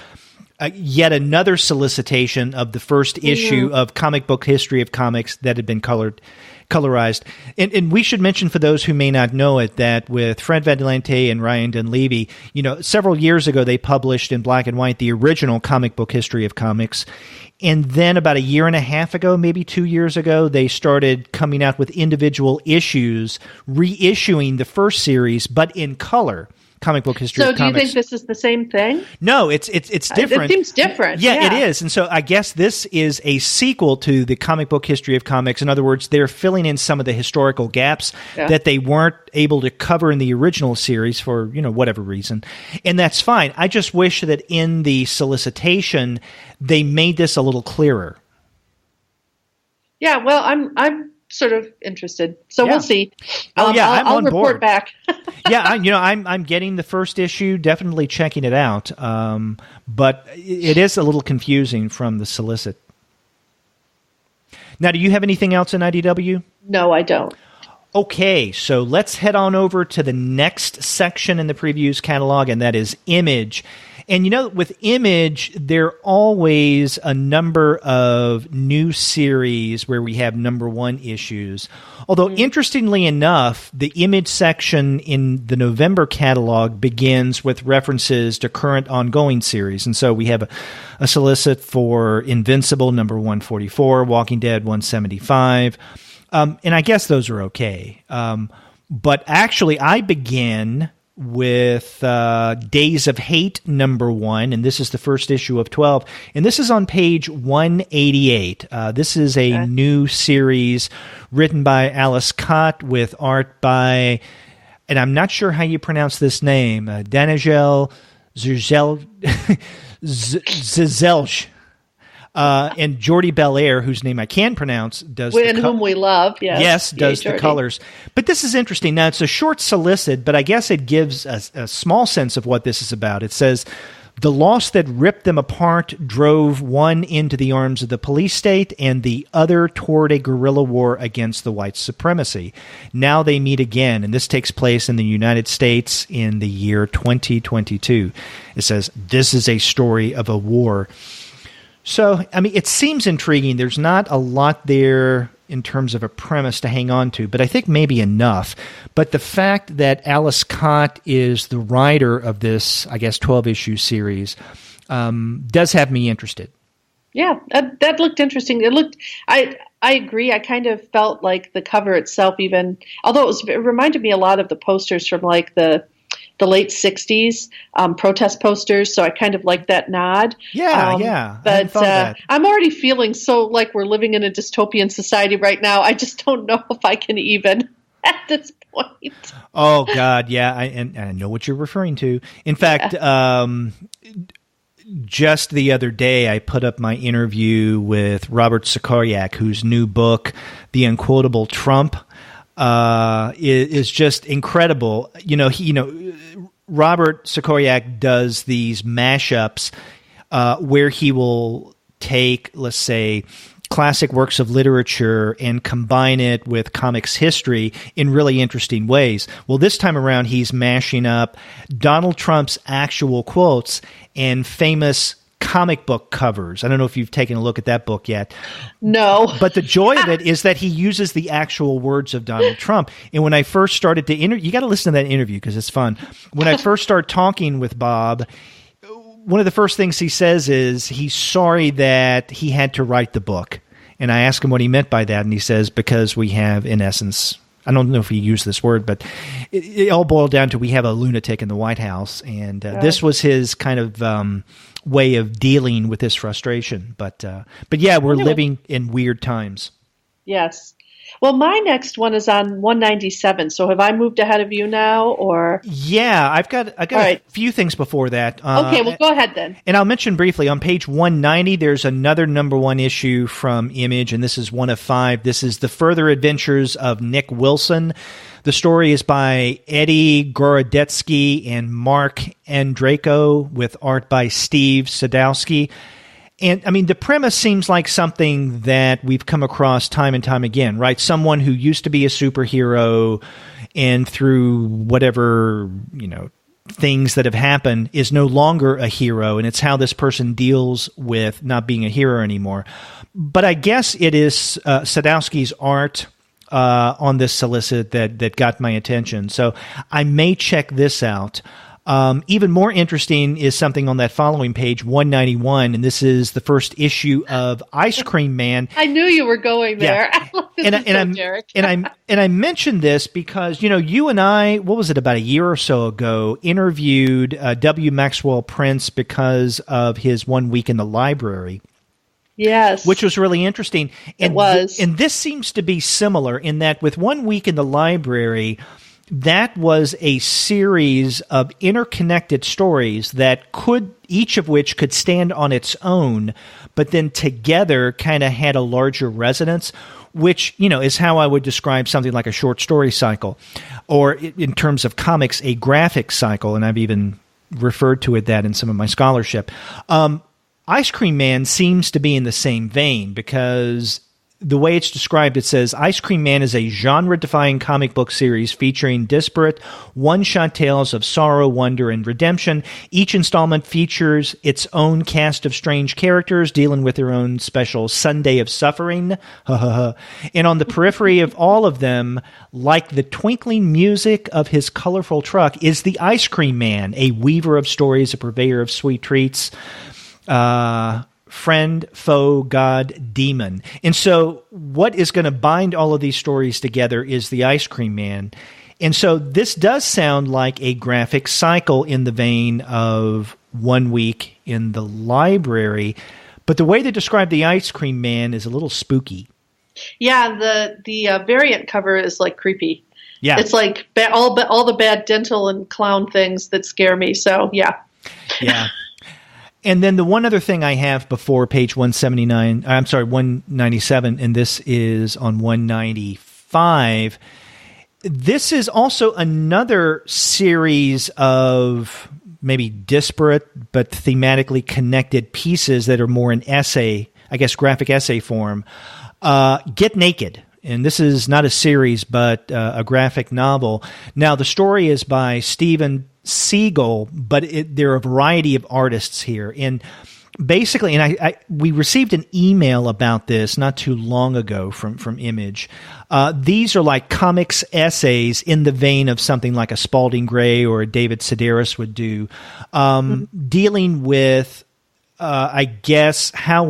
Speaker 1: yet another solicitation of the first issue of Comic Book History of Comics that had been colorized. And we should mention for those who may not know it that with Fred Van Lente and Ryan Dunleavy, several years ago they published in black and white the original Comic Book History of Comics. And then about a year and a half ago, maybe 2 years ago, they started coming out with individual issues, reissuing the first series, but in color. Comic Book History
Speaker 2: So
Speaker 1: of
Speaker 2: do you
Speaker 1: Comics.
Speaker 2: think this is the same thing?
Speaker 1: No, it's different.
Speaker 2: It seems different.
Speaker 1: Yeah, it is. And so I guess this is a sequel to the Comic Book History of Comics. In other words, they're filling in some of the historical gaps that they weren't able to cover in the original series for, whatever reason. And that's fine. I just wish that in the solicitation, they made this a little clearer.
Speaker 2: Yeah, well, I'm sort of interested. So we'll see.
Speaker 1: I'll
Speaker 2: report
Speaker 1: board.
Speaker 2: back.
Speaker 1: I'm getting the first issue, definitely checking it out. But it is a little confusing from the solicit. Now, do you have anything else in IDW?
Speaker 2: No, I don't.
Speaker 1: Okay, so let's head on over to the next section in the Previews catalog, and that is Image. And with Image, there are always a number of new series where we have number one issues. Although, interestingly enough, the Image section in the November catalog begins with references to current ongoing series. And so we have a solicit for Invincible, number 144, Walking Dead, 175. And I guess those are okay. But actually, I began with Days of Hate, number 1, and this is the first issue of 12. And this is on page 188. This is a new series written by Alice Cott with art by, and I'm not sure how you pronounce this name, Danijel Zizelj. And Jordi Belair, whose name I can pronounce, does
Speaker 2: whom we love,
Speaker 1: yes, does the colors. But this is interesting. Now, it's a short solicit, but I guess it gives a small sense of what this is about. It says, the loss that ripped them apart drove one into the arms of the police state and the other toward a guerrilla war against the white supremacy. Now they meet again, and this takes place in the United States in the year 2022. It says, this is a story of a war. So, it seems intriguing. There's not a lot there in terms of a premise to hang on to, but I think maybe enough. But the fact that Alice Cott is the writer of this, 12-issue series, does have me interested.
Speaker 2: Yeah, that looked interesting. I agree. I kind of felt like the cover itself, even, although it reminded me a lot of the posters from the late 60s protest posters, so I kind of like that nod.
Speaker 1: Yeah.
Speaker 2: But I'm already feeling so like we're living in a dystopian society right now. I just don't know if I can even at this point.
Speaker 1: Oh, God, yeah, I know what you're referring to. In fact, just the other day, I put up my interview with Robert Sikoryak, whose new book, The Unquotable Trump, is just incredible. Robert Sikoryak does these mashups where he will take, let's say, classic works of literature and combine it with comics history in really interesting ways. Well, this time around, he's mashing up Donald Trump's actual quotes and famous comic book covers. I don't know if you've taken a look at that book yet.
Speaker 2: No.
Speaker 1: But the joy of it is that he uses the actual words of Donald Trump. And when I first started to you got to listen to that interview because it's fun. When I first started talking with Bob, one of the first things he says is he's sorry that he had to write the book. And I asked him what he meant by that. And he says, because we have, in essence, I don't know if he used this word, but it all boiled down to we have a lunatic in the White House. And this was his kind of way of dealing with this frustration. But yeah, we're living in weird times.
Speaker 2: Yes. Well, my next one is on 197. So have I moved ahead of you now, or?
Speaker 1: Yeah, I've got a few things before that.
Speaker 2: Okay, well, go ahead then.
Speaker 1: And I'll mention briefly, on page 190, there's another number one issue from Image, and this is one of 5. This is The Further Adventures of Nick Wilson. The story is by Eddie Gorodetsky and Mark Andraco with art by Steve Sadowski. And, the premise seems like something that we've come across time and time again, right? Someone who used to be a superhero and through whatever, things that have happened is no longer a hero, and it's how this person deals with not being a hero anymore. But I guess it is Sadowski's art on this solicit that got my attention. So I may check this out. Even more interesting is something on that following page, 191, and this is the first issue of Ice Cream Man.
Speaker 2: I knew you were going there.
Speaker 1: Yeah. And I mentioned this because, you and I, what was it, about a year or so ago, interviewed W. Maxwell Prince because of his 1 week in the library.
Speaker 2: Yes.
Speaker 1: Which was really interesting. And
Speaker 2: it was.
Speaker 1: And this seems to be similar in that with 1 week in the library, that was a series of interconnected stories that each of which could stand on its own, but then together kind of had a larger resonance, which, is how I would describe something like a short story cycle, or in terms of comics, a graphic cycle, and I've even referred to it that in some of my scholarship. Ice Cream Man seems to be in the same vein because the way it's described, it says, Ice Cream Man is a genre-defying comic book series featuring disparate one-shot tales of sorrow, wonder, and redemption. Each installment features its own cast of strange characters dealing with their own special Sunday of suffering. And on the periphery of all of them, like the twinkling music of his colorful truck, is the Ice Cream Man, a weaver of stories, a purveyor of sweet treats. Friend, foe, god, demon. And so what is going to bind all of these stories together is the Ice Cream Man. And so this does sound like a graphic cycle in the vein of 1 week in the library. But the way they describe the Ice Cream Man is a little spooky.
Speaker 2: Yeah, the variant cover is like creepy.
Speaker 1: Yeah.
Speaker 2: It's like all the bad dental and clown things that scare me. So, yeah.
Speaker 1: Yeah. And then the one other thing I have before page 197, and this is on 195. This is also another series of maybe disparate but thematically connected pieces that are more in essay, I guess graphic essay form. Get Naked. And this is not a series, but a graphic novel. Now, the story is by Steven Siegel, but there are a variety of artists here. And basically, and we received an email about this not too long ago from Image. These are like comics essays in the vein of something like a Spalding Gray or a David Sedaris would do, dealing with, I guess, how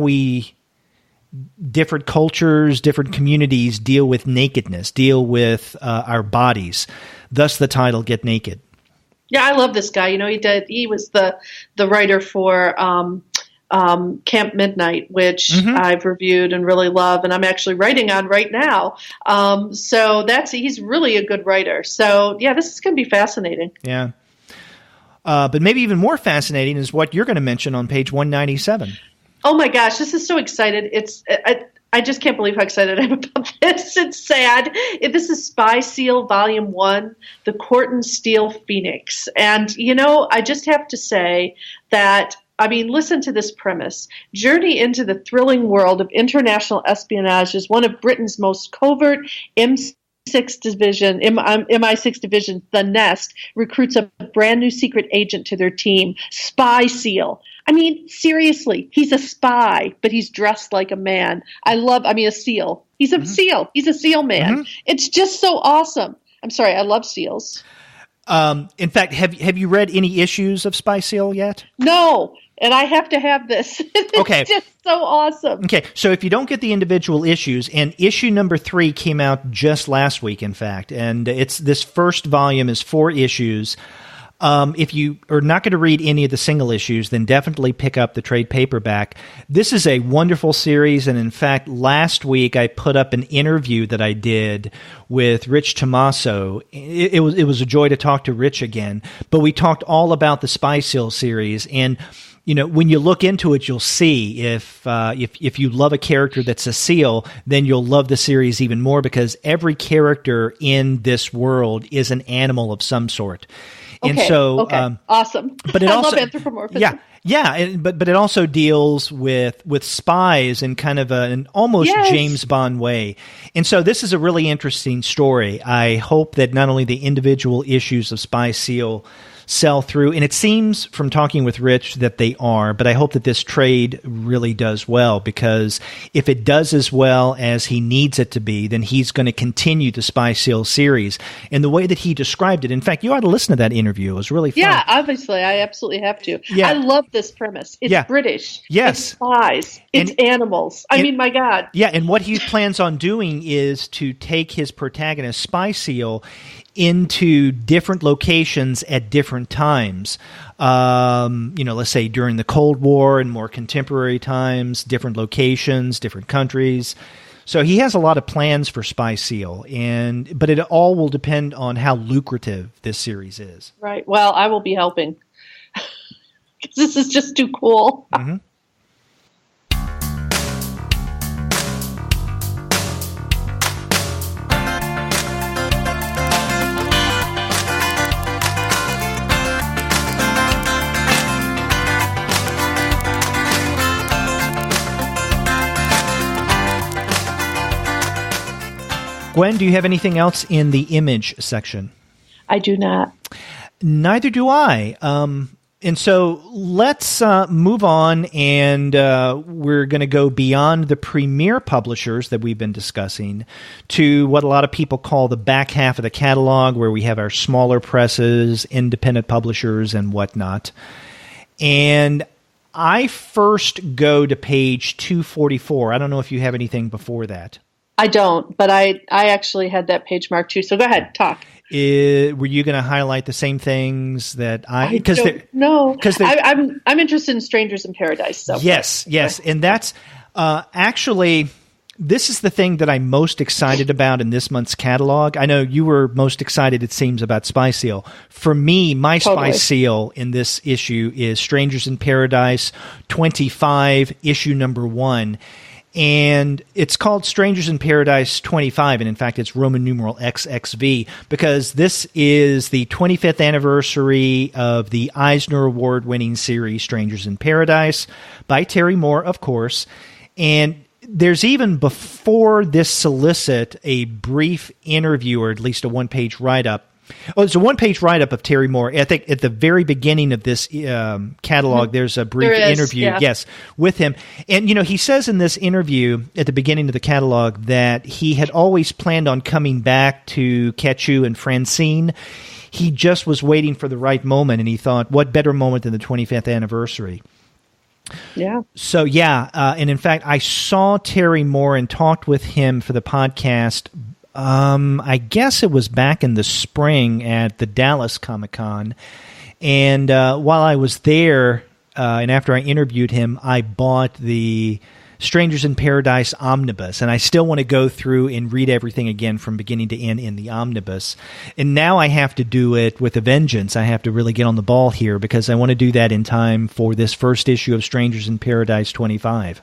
Speaker 1: different cultures, different communities deal with nakedness, deal with our bodies. Thus the title, Get Naked.
Speaker 2: Yeah, I love this guy. He was the writer for Camp Midnight, which I've reviewed and really love, and I'm actually writing on right now. So he's really a good writer. So yeah, this is going to be fascinating.
Speaker 1: Yeah. But maybe even more fascinating is what you're going to mention on page 197.
Speaker 2: Oh my gosh, this is so excited. I just can't believe how excited I am about this. It's sad. This is Spy Seal Volume 1, The Corton Steel Phoenix. And, I just have to say that, listen to this premise. Journey into the thrilling world of international espionage is one of Britain's most covert MI6 division, The Nest, recruits a brand new secret agent to their team, Spy Seal. Seriously, he's a spy, but he's dressed like a man. A seal. He's a seal. He's a seal man. Mm-hmm. It's just so awesome. I'm sorry, I love seals.
Speaker 1: In fact, have you read any issues of Spy Seal yet?
Speaker 2: No, and I have to have this.
Speaker 1: Okay.
Speaker 2: It's just so awesome.
Speaker 1: Okay, so if you don't get the individual issues, and issue number 3 came out just last week, in fact, and this first volume is 4 issues. If you are not going to read any of the single issues, then definitely pick up the trade paperback. This is a wonderful series, and in fact, last week I put up an interview that I did with Rich Tommaso. It was a joy to talk to Rich again, but we talked all about the Spy Seal series, and when you look into it, you'll see if you love a character that's a seal, then you'll love the series even more because every character in this world is an animal of some sort. And so,
Speaker 2: awesome.
Speaker 1: But I
Speaker 2: love anthropomorphism.
Speaker 1: Yeah, but it also deals with spies in kind of an almost James Bond way. And so this is a really interesting story. I hope that not only the individual issues of Spy Seal sell through. And it seems from talking with Rich that they are, but I hope that this trade really does well, because if it does as well as he needs it to be, then he's going to continue the Spy Seal series in the way that he described it. In fact, you ought to listen to that interview. It was really fun.
Speaker 2: Yeah, obviously. I absolutely have to. Yeah. I love this premise. It's British.
Speaker 1: Yes.
Speaker 2: It's spies. It's animals. I mean, my God.
Speaker 1: Yeah, and what he plans on doing is to take his protagonist, Spy Seal, into different locations at different times. Let's say during the Cold War and more contemporary times, different locations, different countries. So he has a lot of plans for Spy Seal, but it all will depend on how lucrative this series is.
Speaker 2: Right. Well, I will be helping. Because this is just too cool.
Speaker 1: Mm-hmm. Gwen, do you have anything else in the image section?
Speaker 2: I do not.
Speaker 1: Neither do I. And so let's move on, and we're going to go beyond the premier publishers that we've been discussing to what a lot of people call the back half of the catalog, where we have our smaller presses, independent publishers, and whatnot. And I first go to page 244. I don't know if you have anything before that.
Speaker 2: I don't, but I actually had that page marked too. So go ahead, talk.
Speaker 1: Were you going to highlight the same things that I?
Speaker 2: No, because I'm interested in Strangers in Paradise. So
Speaker 1: yes, and that's actually, this is the thing that I'm most excited about in this month's catalog. I know you were most excited, it seems, about Spy Seal. For me, my Spy Seal in this issue is Strangers in Paradise 25, issue number 1. And it's called Strangers in Paradise 25, and in fact, it's Roman numeral XXV, because this is the 25th anniversary of the Eisner Award-winning series Strangers in Paradise by Terry Moore, of course. And there's even, before this solicit, a brief interview, or at least a one-page write-up. Oh, it's a one-page write-up of Terry Moore. I think at the very beginning of this catalog, there's a brief interview, with him. And, he says in this interview at the beginning of the catalog that he had always planned on coming back to Ketchu and Francine. He just was waiting for the right moment, and he thought, what better moment than the 25th anniversary?
Speaker 2: Yeah.
Speaker 1: So, and in fact, I saw Terry Moore and talked with him for the podcast. I guess it was back in the spring at the Dallas Comic-Con. And while I was there, and after I interviewed him, I bought the Strangers in Paradise Omnibus. And I still want to go through and read everything again from beginning to end in the Omnibus. And now I have to do it with a vengeance. I have to really get on the ball here, because I want to do that in time for this first issue of Strangers in Paradise 25.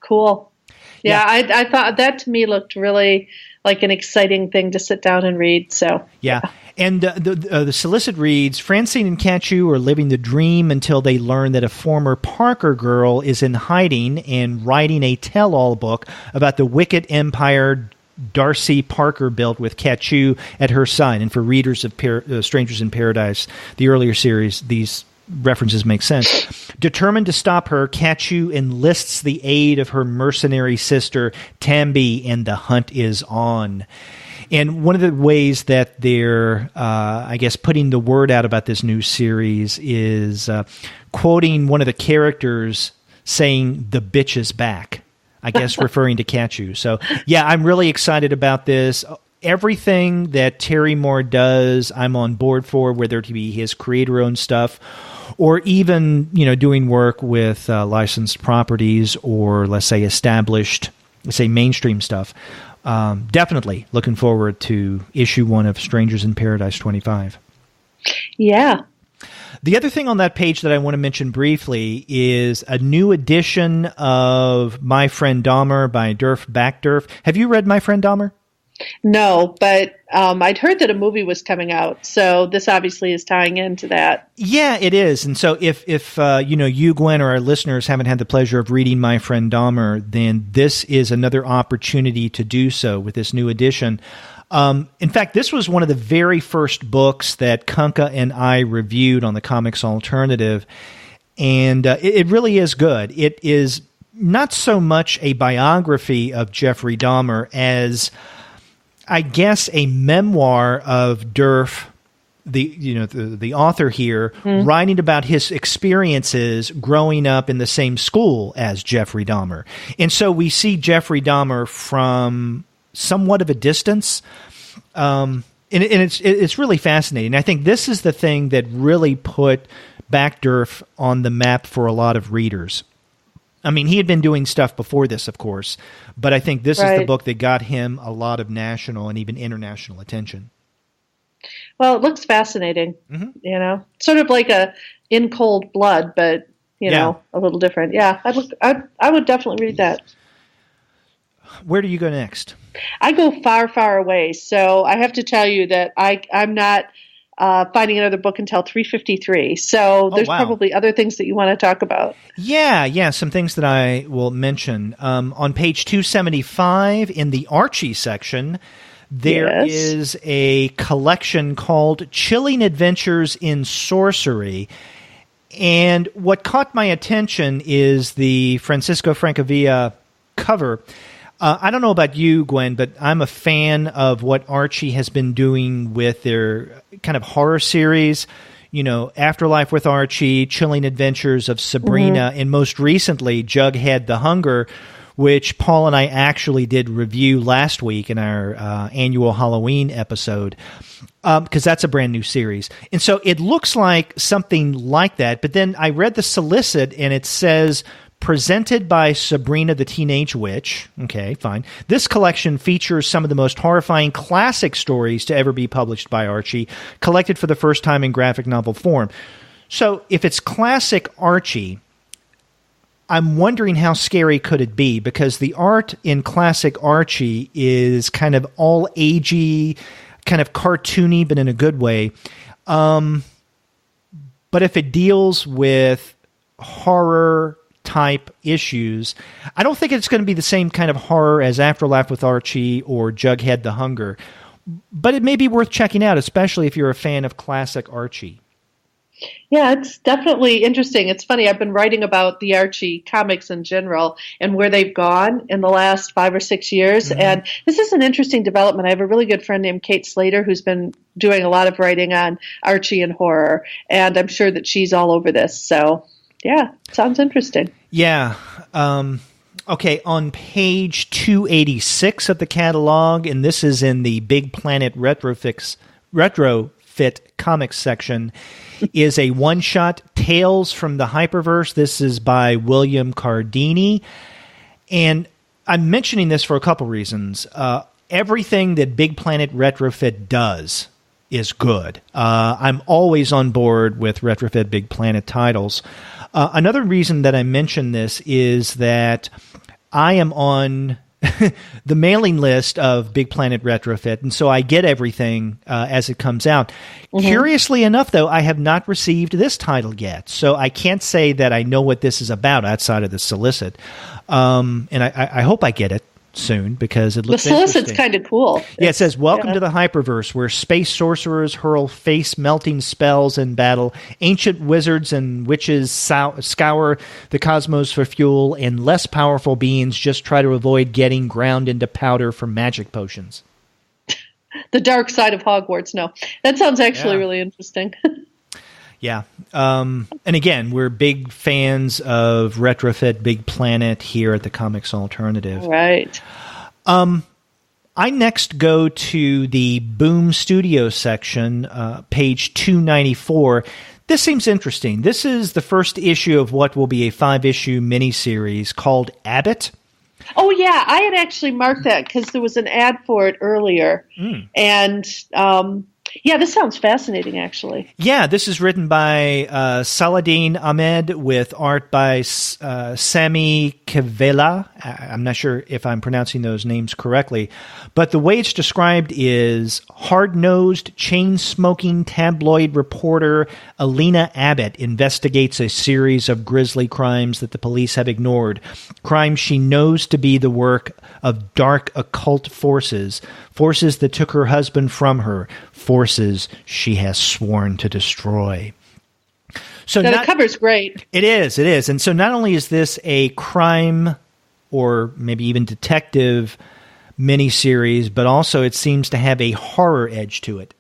Speaker 2: Cool. Yeah, I thought that to me looked really like an exciting thing to sit down and read. So
Speaker 1: and the solicit reads, Francine and Ketchu are living the dream until they learn that a former Parker girl is in hiding and writing a tell-all book about the wicked empire Darcy Parker built with Ketchu at her side. And for readers of Strangers in Paradise, the earlier series, these references make sense. Determined to stop her, Ketchu enlists the aid of her mercenary sister, Tambi, and the hunt is on. And one of the ways that they're, putting the word out about this new series is quoting one of the characters saying, "The bitch is back," I guess referring to Ketchu. So, I'm really excited about this. Everything that Terry Moore does, I'm on board for, whether it be his creator-owned stuff or even, doing work with licensed properties or, let's say, established, mainstream stuff. Definitely looking forward to issue 1 of Strangers in Paradise 25.
Speaker 2: Yeah.
Speaker 1: The other thing on that page that I want to mention briefly is a new edition of My Friend Dahmer by Durf Backdurf. Have you read My Friend Dahmer?
Speaker 2: No, but I'd heard that a movie was coming out, so this obviously is tying into that.
Speaker 1: Yeah, it is. And so if you, Gwen, or our listeners haven't had the pleasure of reading My Friend Dahmer, then this is another opportunity to do so with this new edition. In fact, this was one of the very first books that Kunka and I reviewed on the Comics Alternative, and it really is good. It is not so much a biography of Jeffrey Dahmer as, I guess, a memoir of Durf, the author here, writing about his experiences growing up in the same school as Jeffrey Dahmer. And so we see Jeffrey Dahmer from somewhat of a distance, and it's really fascinating. I think this is the thing that really put Back Durf on the map for a lot of readers. I mean, he had been doing stuff before this, of course, but I think this is the book that got him a lot of national and even international attention.
Speaker 2: Well, it looks fascinating, sort of like a In Cold Blood, but, a little different. Yeah, I would definitely read that.
Speaker 1: Where do you go next?
Speaker 2: I go far, far away. So I have to tell you that I'm not finding another book until 353. So there's probably other things that you want to talk about.
Speaker 1: Yeah, some things that I will mention. On page 275 in the Archie section, there is a collection called Chilling Adventures in Sorcery. And what caught my attention is the Francisco Francavilla cover. I don't know about you, Gwen, but I'm a fan of what Archie has been doing with their kind of horror series, Afterlife with Archie, Chilling Adventures of Sabrina, and most recently, Jughead the Hunger, which Paul and I actually did review last week in our annual Halloween episode, because that's a brand new series. And so it looks like something like that, but then I read the solicit, and it says, presented by Sabrina the Teenage Witch. Okay, fine. This collection features some of the most horrifying classic stories to ever be published by Archie, collected for the first time in graphic novel form. So if it's classic Archie, I'm wondering how scary could it be, because the art in classic Archie is kind of all agey, kind of cartoony, but in a good way. But if it deals with horror type issues, I don't think it's going to be the same kind of horror as Afterlife with Archie or Jughead the Hunger, but it may be worth checking out, especially if you're a fan of classic Archie.
Speaker 2: Yeah, it's definitely interesting. It's funny, I've been writing about the Archie comics in general and where they've gone in the last 5 or 6 years, and this is an interesting development. I have a really good friend named Kate Slater who's been doing a lot of writing on Archie and horror, and I'm sure that she's all over this, so yeah, sounds interesting. Yeah.
Speaker 1: Okay, on page 286 of the catalog, and this is in the Big Planet Retrofit Comics section, is a one-shot, Tales from the Hyperverse. This is by William Cardini. And I'm mentioning this for a couple reasons. Everything that Big Planet Retrofit does is good. I'm always on board with Retrofit Big Planet titles. Another reason that I mention this is that I am on the mailing list of Big Planet Retrofit, and so I get everything as it comes out. Curiously enough, though, I have not received this title yet, so I can't say that I know what this is about outside of the solicit. And I hope I get it soon, because it looks interesting.
Speaker 2: The solicit's kind of cool.
Speaker 1: Yeah, it says, welcome to the Hyperverse, where space sorcerers hurl face-melting spells in battle, ancient wizards and witches scour the cosmos for fuel, and less powerful beings just try to avoid getting ground into powder for magic potions.
Speaker 2: The dark side of Hogwarts. No, that sounds actually really interesting.
Speaker 1: Yeah. And again, we're big fans of Retrofit Big Planet here at the Comics Alternative.
Speaker 2: Right.
Speaker 1: I next go to the Boom Studio section, page 294. This seems interesting. This is the first issue of what will be a 5-issue miniseries called Abbott.
Speaker 2: Oh, yeah. I had actually marked that because there was an ad for it earlier. And yeah, this sounds fascinating, actually.
Speaker 1: Yeah, this is written by Saladin Ahmed with art by Sami Kavela, I'm not sure if I'm pronouncing those names correctly, but the way it's described is hard-nosed, chain-smoking tabloid reporter Alina Abbott investigates a series of grisly crimes that the police have ignored, crimes she knows to be the work of dark occult forces, forces that took her husband from her, forces she has sworn to destroy. So
Speaker 2: the cover's great.
Speaker 1: It is. And so not only is this a crime or maybe even detective miniseries, but also it seems to have a horror edge to it.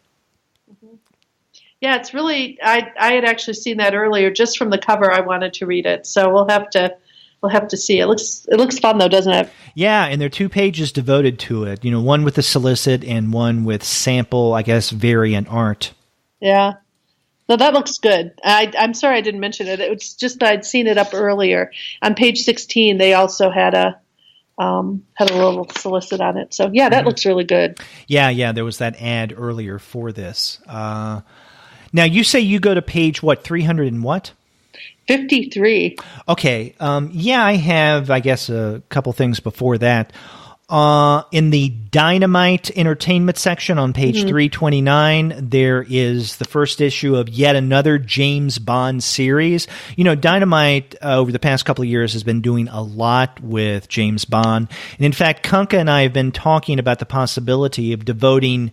Speaker 2: Yeah, it's really, I had actually seen that earlier. Just from the cover, I wanted to read it. So we'll have to see. It looks fun, though, doesn't it?
Speaker 1: Yeah, and there are 2 pages devoted to it. One with the solicit and one with sample, I guess, variant art.
Speaker 2: Yeah. No, that looks good. I'm sorry I didn't mention it. It was just I'd seen it up earlier. On page 16, they also had a little solicit on it. So, yeah, that looks really good.
Speaker 1: Yeah, there was that ad earlier for this. Now, you say you go to page, 300 and what?
Speaker 2: 53.
Speaker 1: Okay. I have, I guess, a couple things before that. In the Dynamite Entertainment section on page 329, there is the first issue of yet another James Bond series. Dynamite over the past couple of years has been doing a lot with James Bond. And in fact, Kunka and I have been talking about the possibility of devoting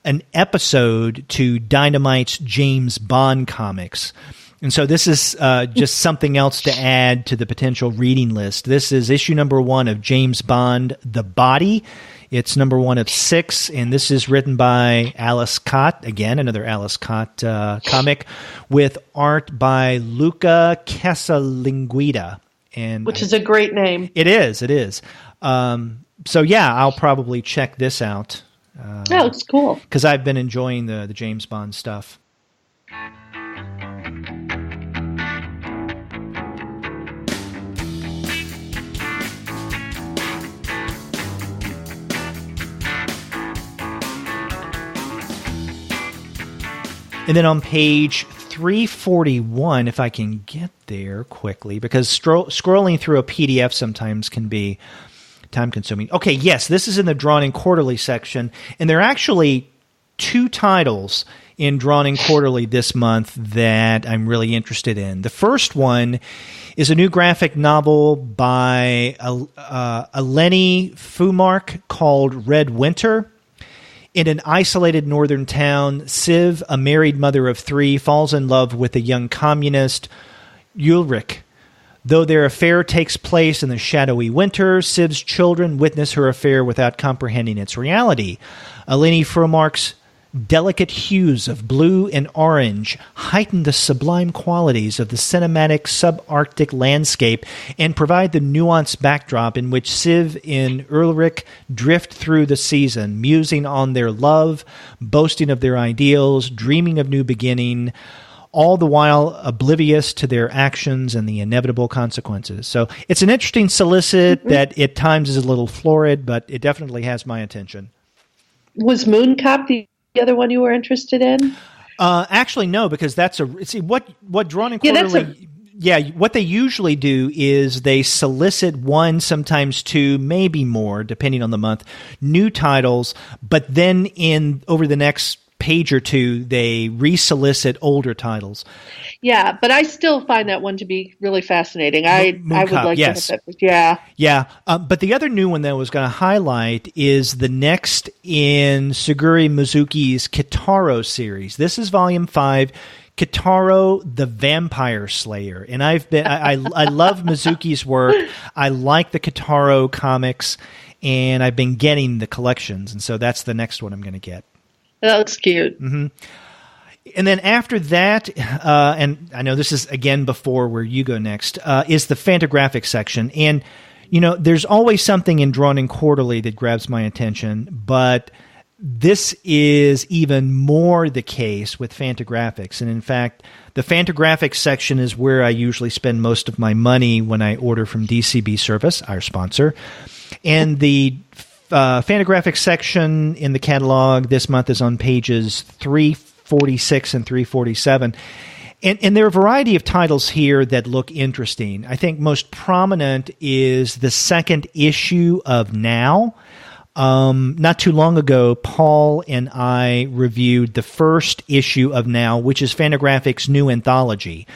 Speaker 1: an episode to Dynamite's James Bond comics. And so this is just something else to add to the potential reading list. This is issue number 1 of James Bond, The Body. It's number 1 of 6, and this is written by Alice Cott, again, another Alice Cott comic, with art by Luca Casalinguida.
Speaker 2: Which is a great name.
Speaker 1: It is. I'll probably check this out.
Speaker 2: That looks cool.
Speaker 1: Because I've been enjoying the James Bond stuff. And then on page 341, if I can get there quickly, because scrolling through a PDF sometimes can be time-consuming. Okay, yes, this is in the Drawn in Quarterly section, and there are actually 2 titles in Drawn in Quarterly this month that I'm really interested in. The first one is a new graphic novel by Eleni Fumark called Red Winter. In an isolated northern town, Siv, a married mother of 3, falls in love with a young communist, Ulrich. Though their affair takes place in the shadowy winter, Siv's children witness her affair without comprehending its reality. Eleni Fumark's delicate hues of blue and orange heighten the sublime qualities of the cinematic subarctic landscape and provide the nuanced backdrop in which Siv and Ulrich drift through the season, musing on their love, boasting of their ideals, dreaming of new beginning, all the while oblivious to their actions and the inevitable consequences. So it's an interesting solicit that at times is a little florid, but it definitely has my attention.
Speaker 2: Was Mooncop the other one you were interested in?
Speaker 1: Actually, no, because that's what Drawn in Quarterly. What they usually do is they solicit 1, sometimes 2, maybe more, depending on the month, new titles, but then over the next page or 2, they resolicit older titles.
Speaker 2: Yeah, but I still find that one to be really fascinating. I would like to have that.
Speaker 1: Yeah. But the other new one that I was going to highlight is the next in Suguri Mizuki's Kotaro series. This is volume 5, Kotaro the Vampire Slayer. And I love Mizuki's work. I like the Kotaro comics, and I've been getting the collections. And so that's the next one I'm going to get.
Speaker 2: That looks cute.
Speaker 1: Mm-hmm. And then after that, and I know this is, again, before where you go next, is the Fantagraphics section. And, there's always something in Drawn in Quarterly that grabs my attention, but this is even more the case with Fantagraphics. And in fact, the Fantagraphics section is where I usually spend most of my money when I order from DCB Service, our sponsor. And the Fantagraphics section in the catalog this month is on pages 346 and 347. And there are a variety of titles here that look interesting. I think most prominent is the second issue of Now. Not too long ago, Paul and I reviewed the first issue of Now, which is Fantagraphics' new anthology.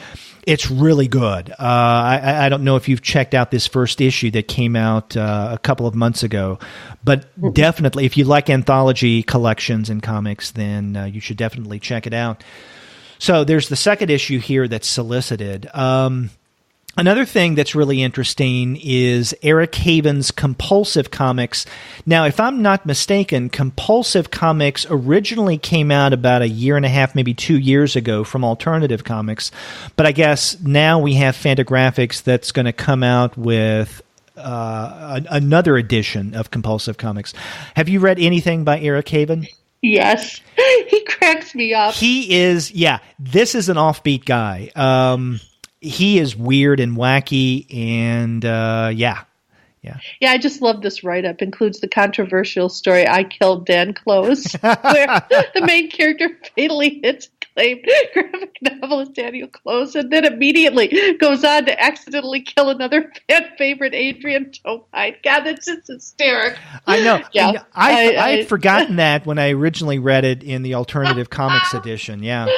Speaker 1: It's really good. I don't know if you've checked out this first issue that came out a couple of months ago, but definitely, if you like anthology collections and comics, then you should definitely check it out. So there's the second issue here that's solicited. Another thing that's really interesting is Eric Haven's Compulsive comics. Now, if I'm not mistaken, Compulsive comics originally came out about a year and a half, maybe 2 years ago from Alternative Comics. But I guess now we have Fantagraphics that's going to come out with another edition of Compulsive comics. Have you read anything by Eric Haven?
Speaker 2: Yes. He cracks me up.
Speaker 1: He is, this is an offbeat guy. He is weird and wacky, and yeah.
Speaker 2: I just love this write-up. Includes the controversial story "I Killed Dan Close," where the main character fatally hits acclaimed graphic novelist Daniel Close, and then immediately goes on to accidentally kill another fan favorite, Adrian Topine. God, that's just hysterical.
Speaker 1: I know.
Speaker 2: Yeah,
Speaker 1: I had forgotten that when I originally read it in the Alternative Comics edition. Yeah.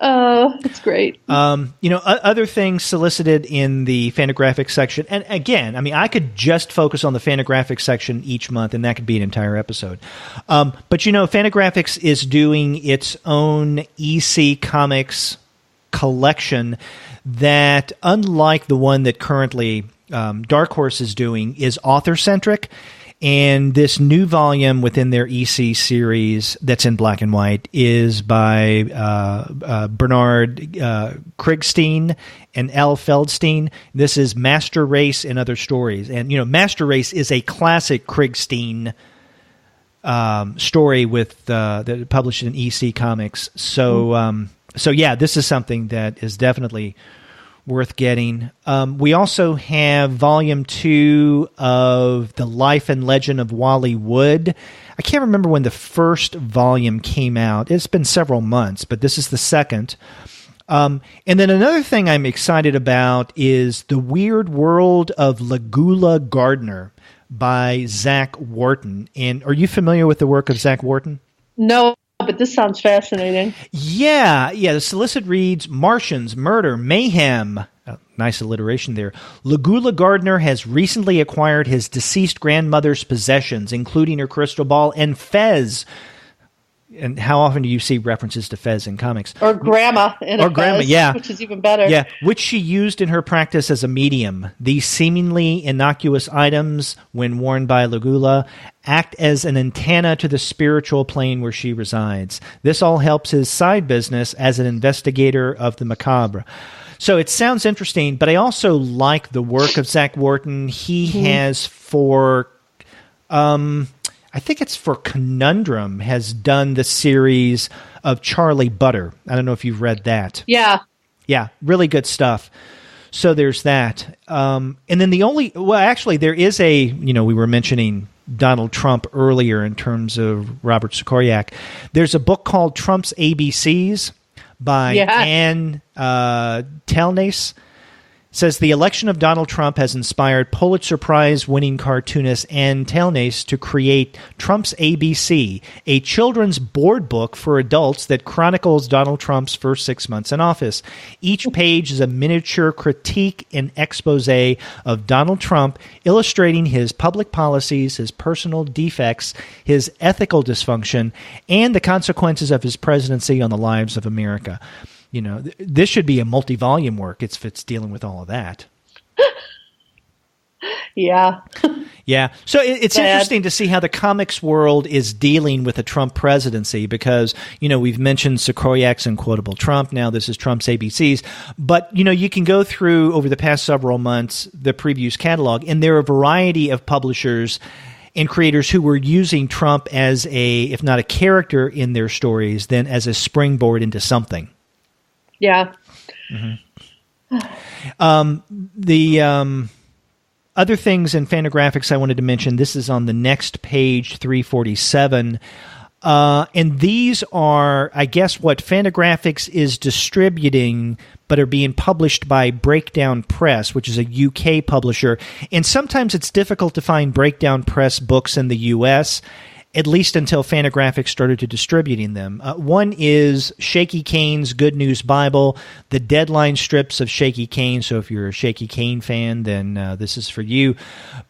Speaker 2: Oh, it's great.
Speaker 1: Other things solicited in the Fantagraphics section, and again, I mean, I could just focus on the Fantagraphics section each month, and that could be an entire episode. But Fantagraphics is doing its own EC Comics collection that, unlike the one that currently Dark Horse is doing, is author-centric. And this new volume within their EC series that's in black and white is by Bernard Krigstein and L. Feldstein. This is Master Race and Other Stories. And, Master Race is a classic Krigstein story that published in EC Comics. So, this is something that is definitely worth getting. We also have Volume 2 of The Life and Legend of Wally Wood. I can't remember when the first volume came out. It's been several months, but this is the second. And then another thing I'm excited about is The Weird World of Laguna Gardner by Zack Wharton. And are you familiar with the work of Zack Wharton?
Speaker 2: No. But this sounds fascinating.
Speaker 1: Yeah. The solicit reads, Martians, murder, mayhem. Nice alliteration there. Laguna Gardner has recently acquired his deceased grandmother's possessions, including her crystal ball and Fez. And how often do you see references to Fez in comics?
Speaker 2: Or grandma in a Fez,
Speaker 1: yeah.
Speaker 2: Which is even better.
Speaker 1: Yeah, which she used in her practice as a medium. These seemingly innocuous items, when worn by Laguna, act as an antenna to the spiritual plane where she resides. This all helps his side business as an investigator of the macabre. So it sounds interesting, but I also like the work of Zack Wharton. He has I think it's for Conundrum, has done the series of Charlie Butter. I don't know if you've read that.
Speaker 2: Yeah.
Speaker 1: Yeah, really good stuff. So there's that. And then there is we were mentioning Donald Trump earlier in terms of Robert Sikoryak. There's a book called Trump's ABCs by Ann Telnace. Says the election of Donald Trump has inspired Pulitzer Prize-winning cartoonist Ann Telnace to create Trump's ABC, a children's board book for adults that chronicles Donald Trump's first 6 months in office. Each page is a miniature critique and expose of Donald Trump, illustrating his public policies, his personal defects, his ethical dysfunction, and the consequences of his presidency on the lives of America. This should be a multi-volume work if it's dealing with all of that.
Speaker 2: Yeah.
Speaker 1: Yeah. So it's interesting to see how the comics world is dealing with a Trump presidency because, we've mentioned Sikoryak's Unquotable Trump. Now this is Trump's ABCs. But, you can go through over the past several months the Previews catalog, and there are a variety of publishers and creators who were using Trump as if not a character in their stories, then as a springboard into something.
Speaker 2: Yeah.
Speaker 1: Mm-hmm. The other things in Fantagraphics I wanted to mention, this is on the next page, 347. And these are, I guess, what Fantagraphics is distributing, but are being published by Breakdown Press, which is a UK publisher. And sometimes it's difficult to find Breakdown Press books in the US, at least until Fantagraphics started to distributing them. One is Shaky Kane's Good News Bible, the deadline strips of Shaky Kane. So if you're a Shaky Kane fan, then this is for you.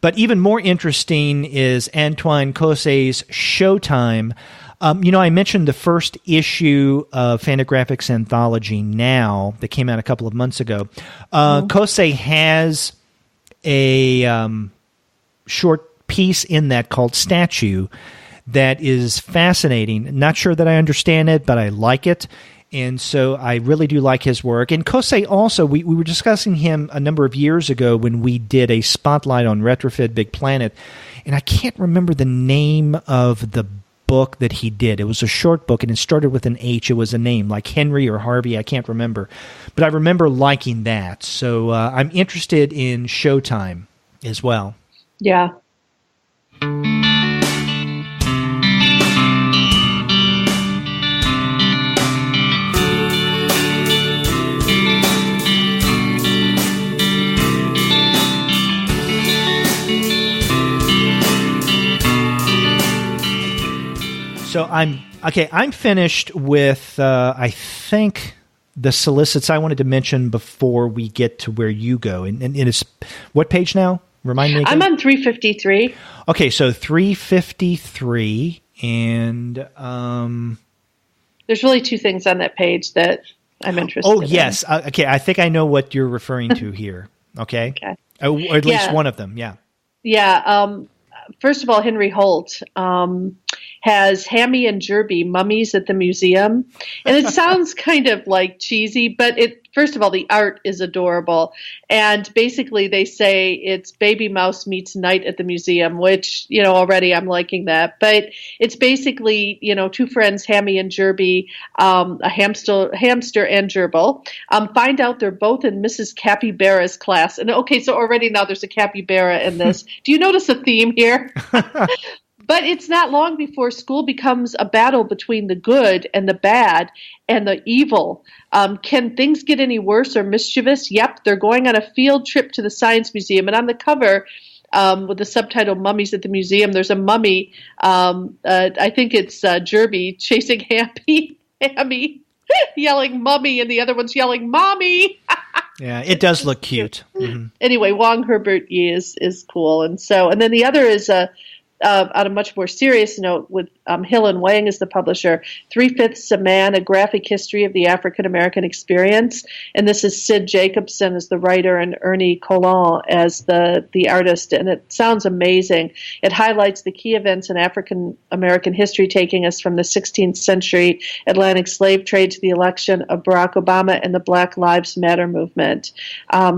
Speaker 1: But even more interesting is Antoine Cosse's Showtime. I mentioned the first issue of Fantagraphics Anthology Now that came out a couple of months ago. Cosse has a short piece in that called Statue that is fascinating. Not sure that I understand it, but I like it. And so I really do like his work. And Cosse also, we were discussing him a number of years ago when we did a spotlight on Retrofit Big Planet. And I can't remember the name of the book that he did. It was a short book, and it started with an H. It was a name, like Henry or Harvey. I can't remember. But I remember liking that. So I'm interested in Showtime as well.
Speaker 2: Yeah.
Speaker 1: So I'm finished with, I think, the solicits I wanted to mention before we get to where you go. And it's what page now? Remind me again.
Speaker 2: I'm on 353.
Speaker 1: Okay, so 353. And
Speaker 2: there's really two things on that page that I'm interested in.
Speaker 1: Oh, yes. Okay, I think I know what you're referring to here. Okay?
Speaker 2: Okay.
Speaker 1: Or at least one of them, yeah.
Speaker 2: Yeah. First of all, Henry Holt has Hammy and Jerby, Mummies at the Museum. And it sounds kind of like cheesy, but first of all, the art is adorable. And basically they say it's Baby Mouse meets Night at the Museum, which, already I'm liking that. But it's basically, two friends, Hammy and Jerby, a hamster and gerbil, find out they're both in Mrs. Capybara's class. And okay, so already now there's a capybara in this. Do you notice a theme here? But it's not long before school becomes a battle between the good and the bad and the evil. Can things get any worse or mischievous? Yep, they're going on a field trip to the Science Museum. And on the cover, with the subtitle Mummies at the Museum, there's a mummy. I think it's Jerby chasing Hammy, yelling mummy, and the other one's yelling mommy.
Speaker 1: Yeah, it does look cute. Mm-hmm.
Speaker 2: Anyway, Wong Herbert is cool. And then the other is on a much more serious note, with Hill and Wang as the publisher, 3/5 a Man, A Graphic History of the African-American Experience. And this is Sid Jacobson as the writer and Ernie Colon as the artist. And it sounds amazing. It highlights the key events in African-American history, taking us from the 16th century Atlantic slave trade to the election of Barack Obama and the Black Lives Matter movement.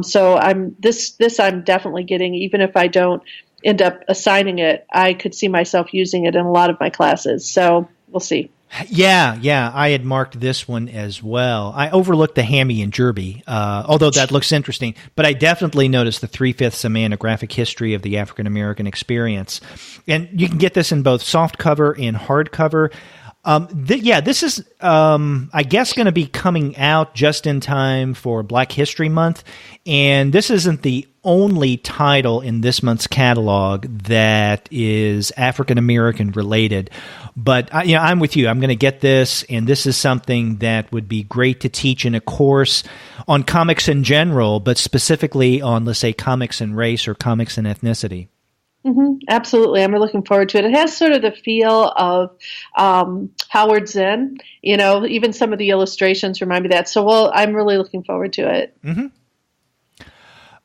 Speaker 2: So I'm definitely getting, even if I don't end up assigning it, I could see myself using it in a lot of my classes. So we'll see.
Speaker 1: Yeah. I had marked this one as well. I overlooked the Hammy and Jerby, although that looks interesting. But I definitely noticed the 3/5 a Man, A Graphic History of the African-American Experience. And you can get this in both softcover and hardcover. This is, I guess, going to be coming out just in time for Black History Month. And this isn't the only title in this month's catalog that is African-American related. But, I'm with you. I'm going to get this, and this is something that would be great to teach in a course on comics in general, but specifically on, let's say, comics and race or comics and ethnicity.
Speaker 2: Mm-hmm, absolutely. I'm looking forward to it. It has sort of the feel of Howard Zinn. Even some of the illustrations remind me of that. So, I'm really looking forward to it.
Speaker 1: Mm-hmm.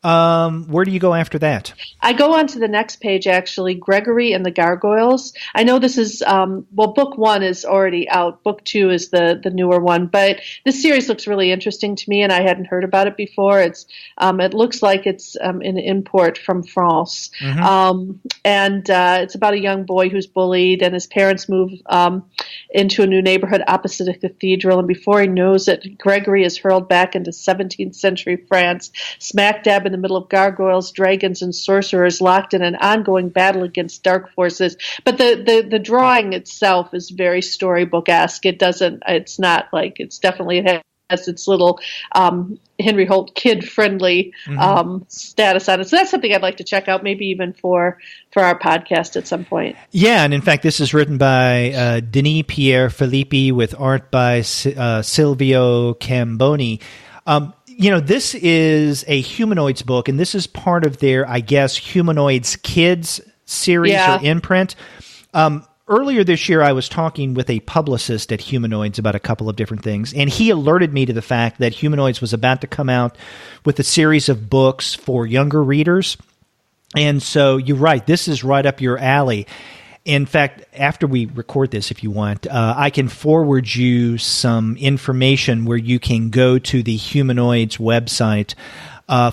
Speaker 1: Where do you go after that?
Speaker 2: I go on to the next page, actually, Gregory and the Gargoyles. I know this is, book 1 is already out. Book 2 is the newer one. But this series looks really interesting to me, and I hadn't heard about it before. It looks like it's an import from France. Mm-hmm. And it's about a young boy who's bullied, and his parents move into a new neighborhood opposite a cathedral. And before he knows it, Gregory is hurled back into 17th century France, smack dab in the middle of gargoyles, dragons, and sorcerers locked in an ongoing battle against dark forces. But the drawing itself is very storybook-esque. It's not like, it's definitely, it has its little Henry Holt kid-friendly status on it. So that's something I'd like to check out, maybe even for our podcast at some point.
Speaker 1: Yeah, and in fact, this is written by Denis Pierre Filippi with art by Silvio Camboni. This is a Humanoids book, and this is part of their, I guess, Humanoids Kids series or imprint. Earlier this year, I was talking with a publicist at Humanoids about a couple of different things, and he alerted me to the fact that Humanoids was about to come out with a series of books for younger readers. And so you're right, this is right up your alley. In fact, after we record this, if you want, I can forward you some information where you can go to the Humanoids website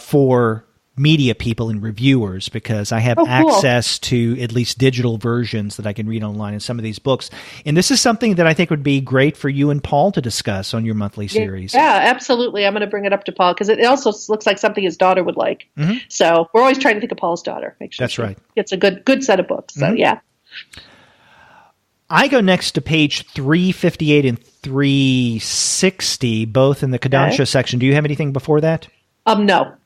Speaker 1: for media people and reviewers, because I have access to at least digital versions that I can read online in some of these books. And this is something that I think would be great for you and Paul to discuss on your monthly series.
Speaker 2: Yeah, absolutely. I'm going to bring it up to Paul because it also looks like something his daughter would like. So we're always trying to think of Paul's daughter. Make sure
Speaker 1: that's right.
Speaker 2: It's a good set of books. So yeah.
Speaker 1: I go next to page 358 and 360, both in the Kodansha section. Do you have anything before that?
Speaker 2: No.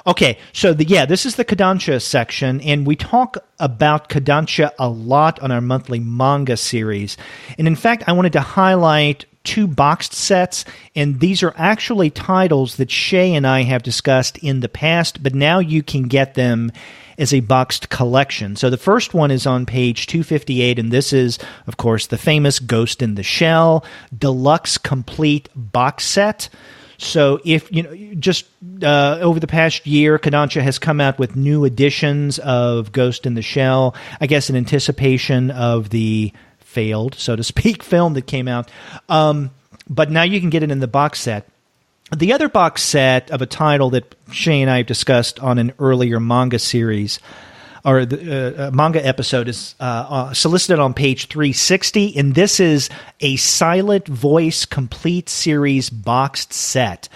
Speaker 1: Okay, so this is the Kodansha section, and we talk about Kodansha a lot on our monthly manga series. And in fact, I wanted to highlight two boxed sets, and these are actually titles that Shay and I have discussed in the past, but now you can get them as a boxed collection. So the first one is on page 258, and this is, of course, the famous Ghost in the Shell Deluxe Complete Box Set. So if, just over the past year, Kodansha has come out with new editions of Ghost in the Shell, I guess in anticipation of the failed, so to speak, film that came out. But now you can get it in the box set. The other box set of a title that Shay and I have discussed on an earlier manga series, or the manga episode, is solicited on page 360, and this is a Silent Voice Complete Series boxed set.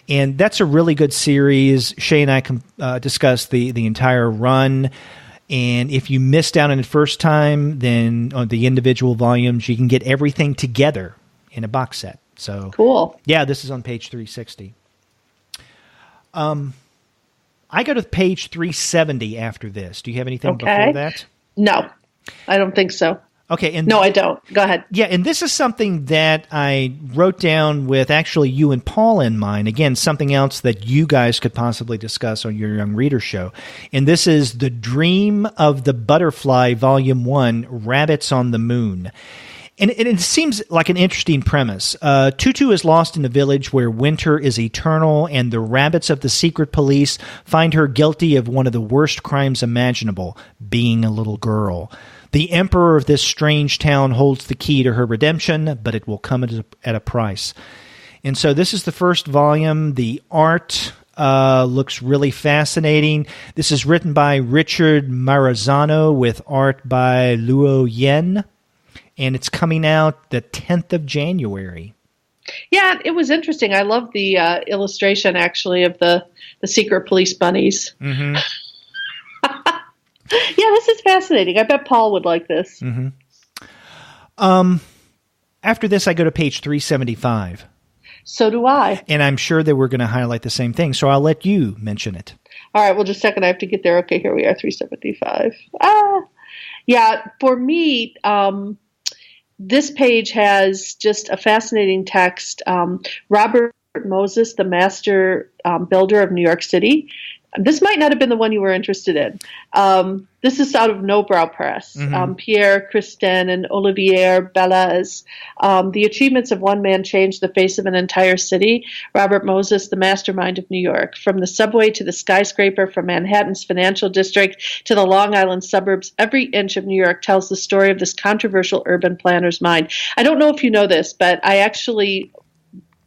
Speaker 1: And that's a really good series. Shay and I discussed the entire run. And if you missed out on it first time, then on the individual volumes, you can get everything together in a box set. So
Speaker 2: cool.
Speaker 1: Yeah, this is on page 360. I go to page 370 after this. Do you have anything before that?
Speaker 2: No, I don't think so.
Speaker 1: Okay.
Speaker 2: No, I don't. Go ahead.
Speaker 1: Yeah, and this is something that I wrote down with actually you and Paul in mind. Again, something else that you guys could possibly discuss on your Young Reader show. And this is The Dream of the Butterfly, Volume 1, Rabbits on the Moon. And it seems like an interesting premise. Tutu is lost in a village where winter is eternal, and the rabbits of the secret police find her guilty of one of the worst crimes imaginable, being a little girl. The emperor of this strange town holds the key to her redemption, but it will come at a price. And so this is the first volume. The art looks really fascinating. This is written by Richard Maranzano with art by Luo Yen. And it's coming out the 10th of January.
Speaker 2: Yeah, it was interesting. I love the illustration, actually, of the secret police bunnies. Mm-hmm. Yeah, this is fascinating. I bet Paul would like this.
Speaker 1: Mm-hmm. After this, I go to page 375.
Speaker 2: So do I.
Speaker 1: And I'm sure that we're going to highlight the same thing, so I'll let you mention it.
Speaker 2: All right, well, just a second. I have to get there. Okay, here we are, 375. Yeah, for me... this page has just a fascinating text. Robert Moses, the master builder of New York City. This might not have been the one you were interested in. This is out of No Brow Press. Mm-hmm. Pierre Christin and Olivier Bellas. The achievements of one man changed the face of an entire city. Robert Moses, the mastermind of New York. From the subway to the skyscraper, from Manhattan's financial district to the Long Island suburbs, every inch of New York tells the story of this controversial urban planner's mind. I don't know if you know this, but I actually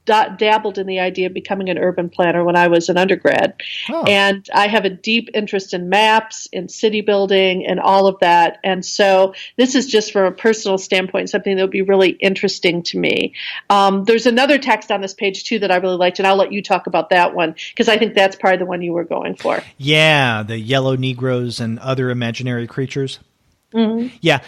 Speaker 2: dabbled in the idea of becoming an urban planner when I was an undergrad.
Speaker 1: Oh.
Speaker 2: And I have a deep interest in maps, in city building, and all of that. And so this is just from a personal standpoint, something that would be really interesting to me. There's another text on this page, too, that I really liked, and I'll let you talk about that one, because I think that's probably the one you were going for.
Speaker 1: Yeah, the yellow Negroes and other imaginary creatures.
Speaker 2: Mm-hmm.
Speaker 1: Yeah.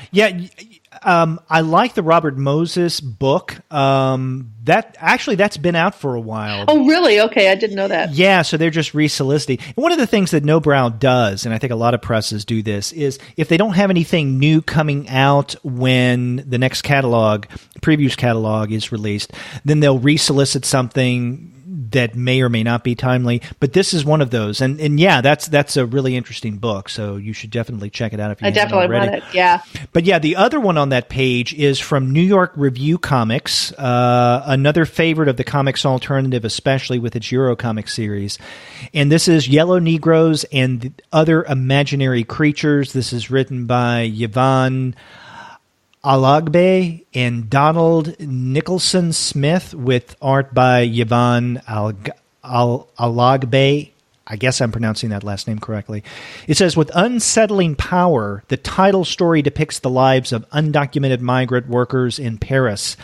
Speaker 1: I like the Robert Moses book. That's been out for a while.
Speaker 2: Oh, really? Okay, I didn't know that.
Speaker 1: Yeah, so they're just resoliciting. And one of the things that Nobrow does, and I think a lot of presses do this, is if they don't have anything new coming out when the next previews catalog is released, then they'll resolicit something that may or may not be timely, but this is one of those, and yeah, that's a really interesting book. So you should definitely check it out if you haven't already. I definitely want
Speaker 2: it. Yeah.
Speaker 1: But yeah, the other one on that page is from New York Review Comics, another favorite of the comics alternative, especially with its Eurocomic series. And this is Yellow Negroes and Other Imaginary Creatures. This is written by Yvonne Alagbe and Donald Nicholson Smith, with art by Yvonne Alagbe. I guess I'm pronouncing that last name correctly. It says, with unsettling power, the title story depicts the lives of undocumented migrant workers in Paris.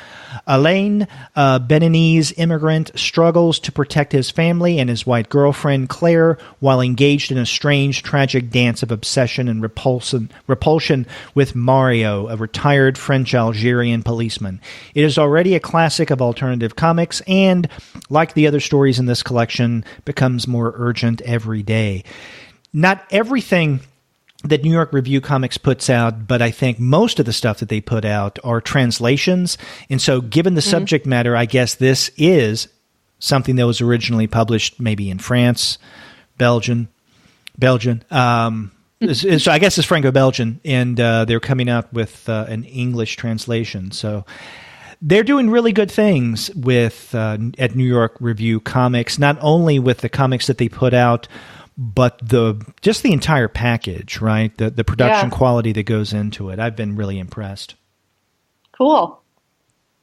Speaker 1: Alain, a Beninese immigrant, struggles to protect his family and his white girlfriend, Claire, while engaged in a strange, tragic dance of obsession and repulsion with Mario, a retired French-Algerian policeman. It is already a classic of alternative comics and, like the other stories in this collection, becomes more urgent every day. Not everything that New York Review Comics puts out, but I think most of the stuff that they put out are translations. And so given the subject matter, I guess this is something that was originally published maybe in France, Belgium. So I guess it's Franco-Belgian, and they're coming out with an English translation. So they're doing really good things with at New York Review Comics, not only with the comics that they put out, but just the entire package, right? The production quality that goes into it. I've been really impressed.
Speaker 2: Cool.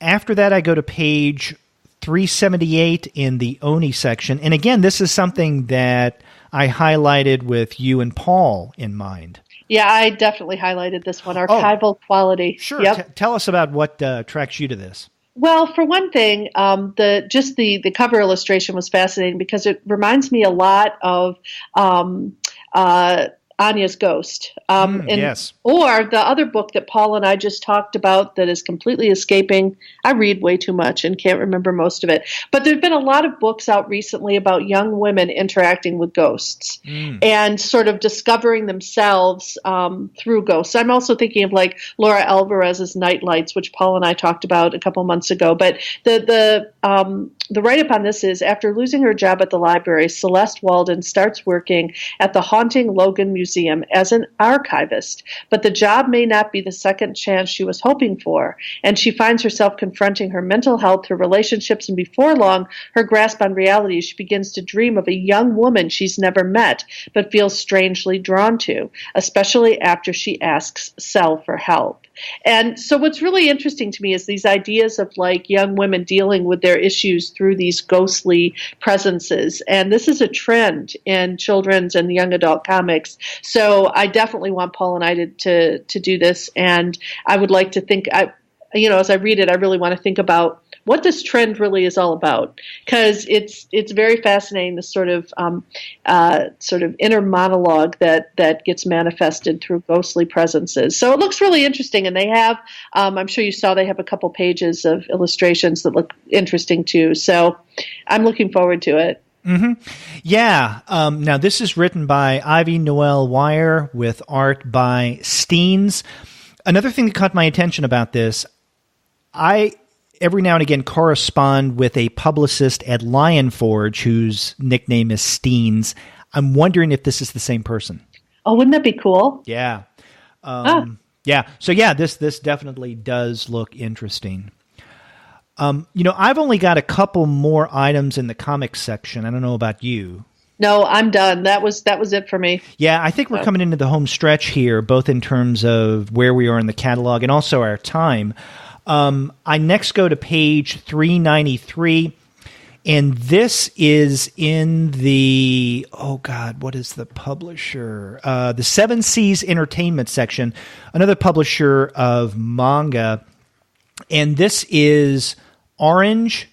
Speaker 1: After that, I go to page 378 in the Oni section. And again, this is something that I highlighted with you and Paul in mind.
Speaker 2: Yeah, I definitely highlighted this one, archival quality.
Speaker 1: Sure.
Speaker 2: Yep.
Speaker 1: Tell us about what attracts you to this.
Speaker 2: Well, for one thing, the cover illustration was fascinating because it reminds me a lot of Anya's Ghost.
Speaker 1: Yes.
Speaker 2: Or the other book that Paul and I just talked about that is completely escaping. I read way too much and can't remember most of it. But there have been a lot of books out recently about young women interacting with ghosts and sort of discovering themselves through ghosts. I'm also thinking of like Laura Alvarez's Nightlights, which Paul and I talked about a couple months ago. But the write-up on this is, after losing her job at the library, Celeste Walden starts working at the haunting Logan Museum as an archivist. But the job may not be the second chance she was hoping for, and she finds herself confronting her mental health, her relationships, and before long, her grasp on reality. She begins to dream of a young woman she's never met, but feels strangely drawn to, especially after she asks Sel for help. And so what's really interesting to me is these ideas of like young women dealing with their issues through these ghostly presences. And this is a trend in children's and young adult comics. So I definitely want Paul and I to do this. And I would like to think, as I read it, I really want to think about what this trend really is all about, because it's very fascinating, this sort of inner monologue that gets manifested through ghostly presences. So it looks really interesting, and they have, I'm sure you saw, they have a couple pages of illustrations that look interesting too. So I'm looking forward to it.
Speaker 1: Mm-hmm. Yeah. Now this is written by Ivy Noel Wire with art by Steens. Another thing that caught my attention about this, I every now and again correspond with a publicist at Lion Forge whose nickname is Steens. I'm wondering if this is the same person.
Speaker 2: Oh, wouldn't that be cool?
Speaker 1: Yeah. Yeah. So yeah, this definitely does look interesting. I've only got a couple more items in the comics section. I don't know about you.
Speaker 2: No, I'm done. That was it for me.
Speaker 1: Yeah, I think we're coming into the home stretch here, both in terms of where we are in the catalog and also our time. I next go to page 393. And this is in the, oh God, what is the publisher? The Seven Seas Entertainment section, another publisher of manga. And this is Orange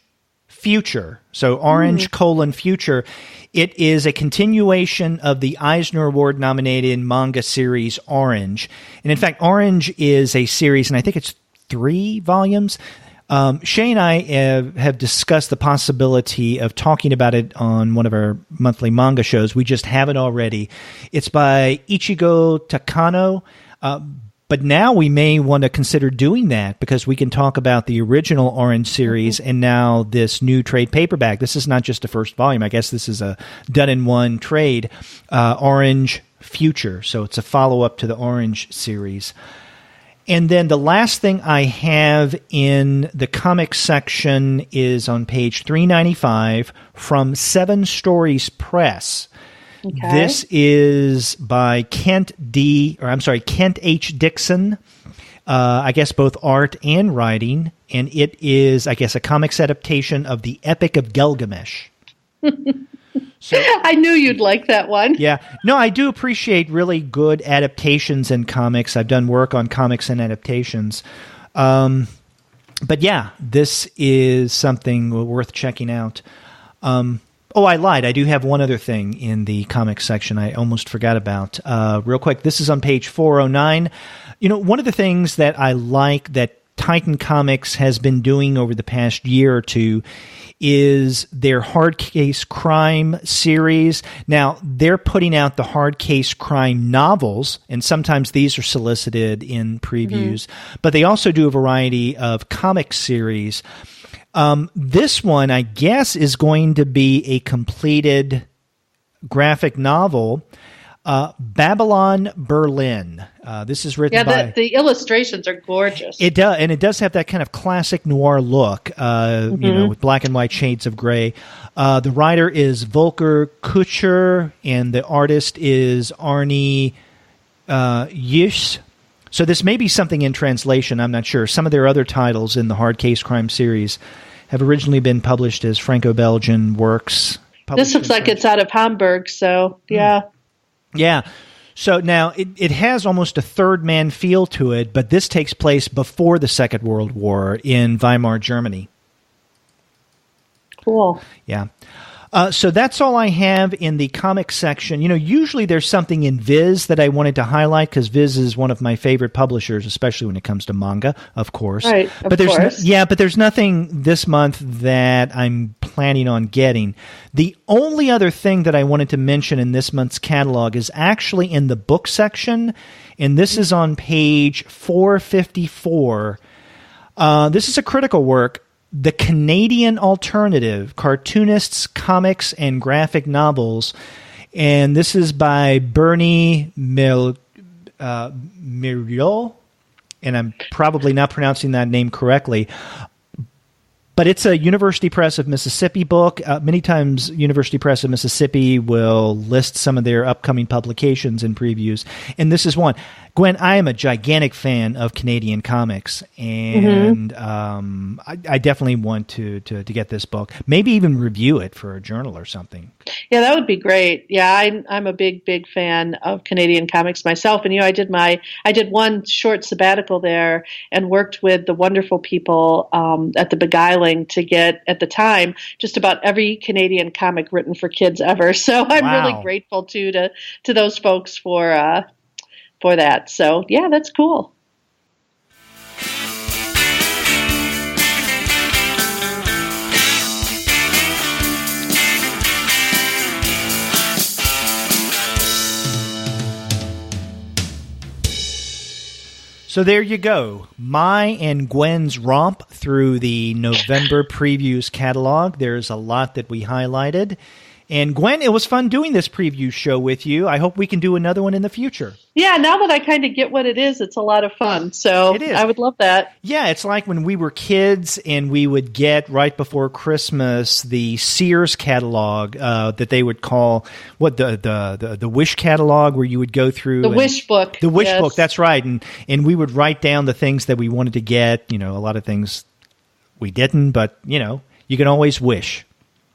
Speaker 1: Future. So Orange Future. It is a continuation of the Eisner Award nominated manga series Orange. And in fact, Orange is a series, and I think it's 3 volumes. Shay and I have discussed the possibility of talking about it on one of our monthly manga shows. We just haven't already. It's by Ichigo Takano, but now we may want to consider doing that because we can talk about the original Orange series and now this new trade paperback. This is not just a first volume. I guess this is a done-in-one trade, Orange Future. So it's a follow-up to the Orange series. And then the last thing I have in the comics section is on page 395 from Seven Stories Press. Okay. This is by Kent H. Dixon, I guess both art and writing, and it is, I guess, a comics adaptation of the Epic of Gilgamesh. So,
Speaker 2: I knew you'd like that one.
Speaker 1: Yeah. No, I do appreciate really good adaptations in comics. I've done work on comics and adaptations. But yeah, this is something worth checking out. I lied. I do have one other thing in the comics section I almost forgot about. Real quick, this is on page 409. One of the things that I like that Titan Comics has been doing over the past year or two is their Hard Case Crime series. Now, they're putting out the Hard Case Crime novels, and sometimes these are solicited in previews, but they also do a variety of comic series. This one, I guess, is going to be a completed graphic novel, Babylon Berlin. This is written by...
Speaker 2: the illustrations are gorgeous.
Speaker 1: It does, and it does have that kind of classic noir look, with black and white shades of gray. The writer is Volker Kutscher, and the artist is Arnie Yisch. So this may be something in translation, I'm not sure. Some of their other titles in the Hard Case Crime series have originally been published as Franco-Belgian works.
Speaker 2: This looks like it's out of Hamburg, so yeah.
Speaker 1: Yeah. So now it has almost a third man feel to it, but this takes place before the Second World War in Weimar, Germany.
Speaker 2: Cool.
Speaker 1: Yeah. So that's all I have in the comics section. Usually there's something in Viz that I wanted to highlight because Viz is one of my favorite publishers, especially when it comes to manga, of course.
Speaker 2: Right,
Speaker 1: but there's nothing this month that I'm planning on getting. The only other thing that I wanted to mention in this month's catalog is actually in the book section, and this is on page 454. This is a critical work. The Canadian Alternative, Cartoonists, Comics, and Graphic Novels. And this is by Bernie Miriol, and I'm probably not pronouncing that name correctly. But it's a University Press of Mississippi book. Many times University Press of Mississippi will list some of their upcoming publications and previews. And this is one. Gwen, I am a gigantic fan of Canadian comics, and I definitely want to get this book. Maybe even review it for a journal or something.
Speaker 2: Yeah, that would be great. Yeah, I'm a big fan of Canadian comics myself, and I did one short sabbatical there and worked with the wonderful people at the Beguiling to get, at the time, just about every Canadian comic written for kids ever. So I'm really grateful to those folks for that. So yeah, that's cool.
Speaker 1: So there you go. My and Gwen's romp through the November Previews catalog. There's a lot that we highlighted. And Gwen, it was fun doing this preview show with you. I hope we can do another one in the future.
Speaker 2: Yeah, now that I kind of get what it is, it's a lot of fun. So
Speaker 1: it is.
Speaker 2: I would love that.
Speaker 1: Yeah, it's like when we were kids and we would get right before Christmas the Sears catalog that they would call the Wish catalog, where you would go through
Speaker 2: the Wish book.
Speaker 1: The Wish book, that's right. And we would write down the things that we wanted to get. A lot of things we didn't, but you can always wish.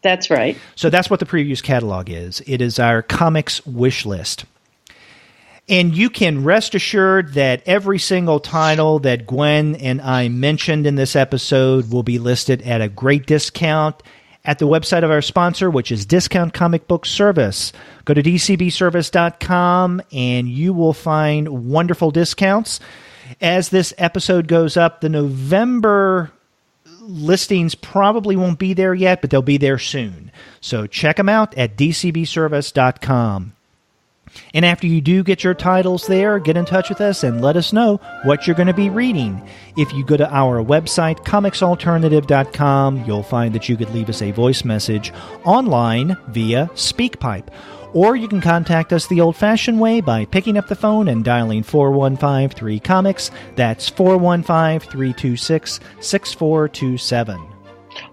Speaker 2: That's right.
Speaker 1: So that's what the Previews catalog is. It is our comics wish list. And you can rest assured that every single title that Gwen and I mentioned in this episode will be listed at a great discount at the website of our sponsor, which is Discount Comic Book Service. Go to dcbservice.com and you will find wonderful discounts. As this episode goes up, the November listings probably won't be there yet, but they'll be there soon. So check them out at dcbservice.com. And after you do get your titles there, get in touch with us and let us know what you're going to be reading. If you go to our website, comicsalternative.com, you'll find that you could leave us a voice message online via SpeakPipe. Or you can contact us the old-fashioned way by picking up the phone and dialing 4153-COMICS. That's 415-326-6427.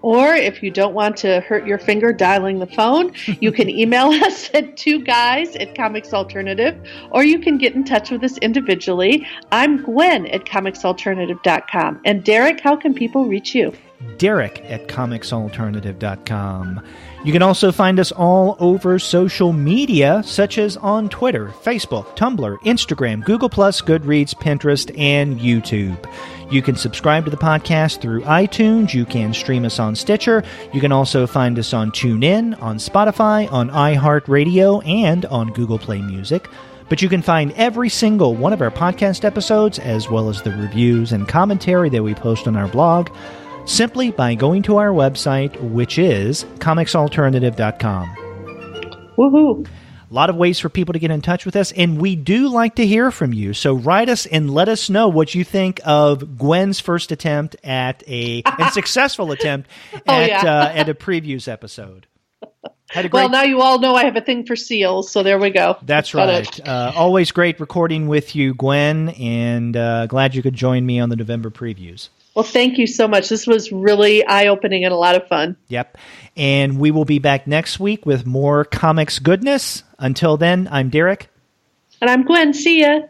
Speaker 2: Or if you don't want to hurt your finger dialing the phone, you can email us at 2guys@comicsalternative, or you can get in touch with us individually. I'm Gwen at comicsalternative.com. And Derek, how can people reach you?
Speaker 1: Derek at comicsalternative.com. You can also find us all over social media, such as on Twitter, Facebook, Tumblr, Instagram, Google+, Goodreads, Pinterest, and YouTube. You can subscribe to the podcast through iTunes. You can stream us on Stitcher. You can also find us on TuneIn, on Spotify, on iHeartRadio, and on Google Play Music. But you can find every single one of our podcast episodes, as well as the reviews and commentary that we post on our blog, simply by going to our website, which is comicsalternative.com.
Speaker 2: Woohoo!
Speaker 1: A lot of ways for people to get in touch with us, and we do like to hear from you. So write us and let us know what you think of Gwen's first attempt at and successful attempt at a Previews episode.
Speaker 2: Well, now you all know I have a thing for seals, so there we go.
Speaker 1: That's right. Always great recording with you, Gwen, and glad you could join me on the November Previews.
Speaker 2: Well, thank you so much. This was really eye-opening and a lot of fun.
Speaker 1: Yep. And we will be back next week with more comics goodness. Until then, I'm Derek.
Speaker 2: And I'm Gwen. See ya.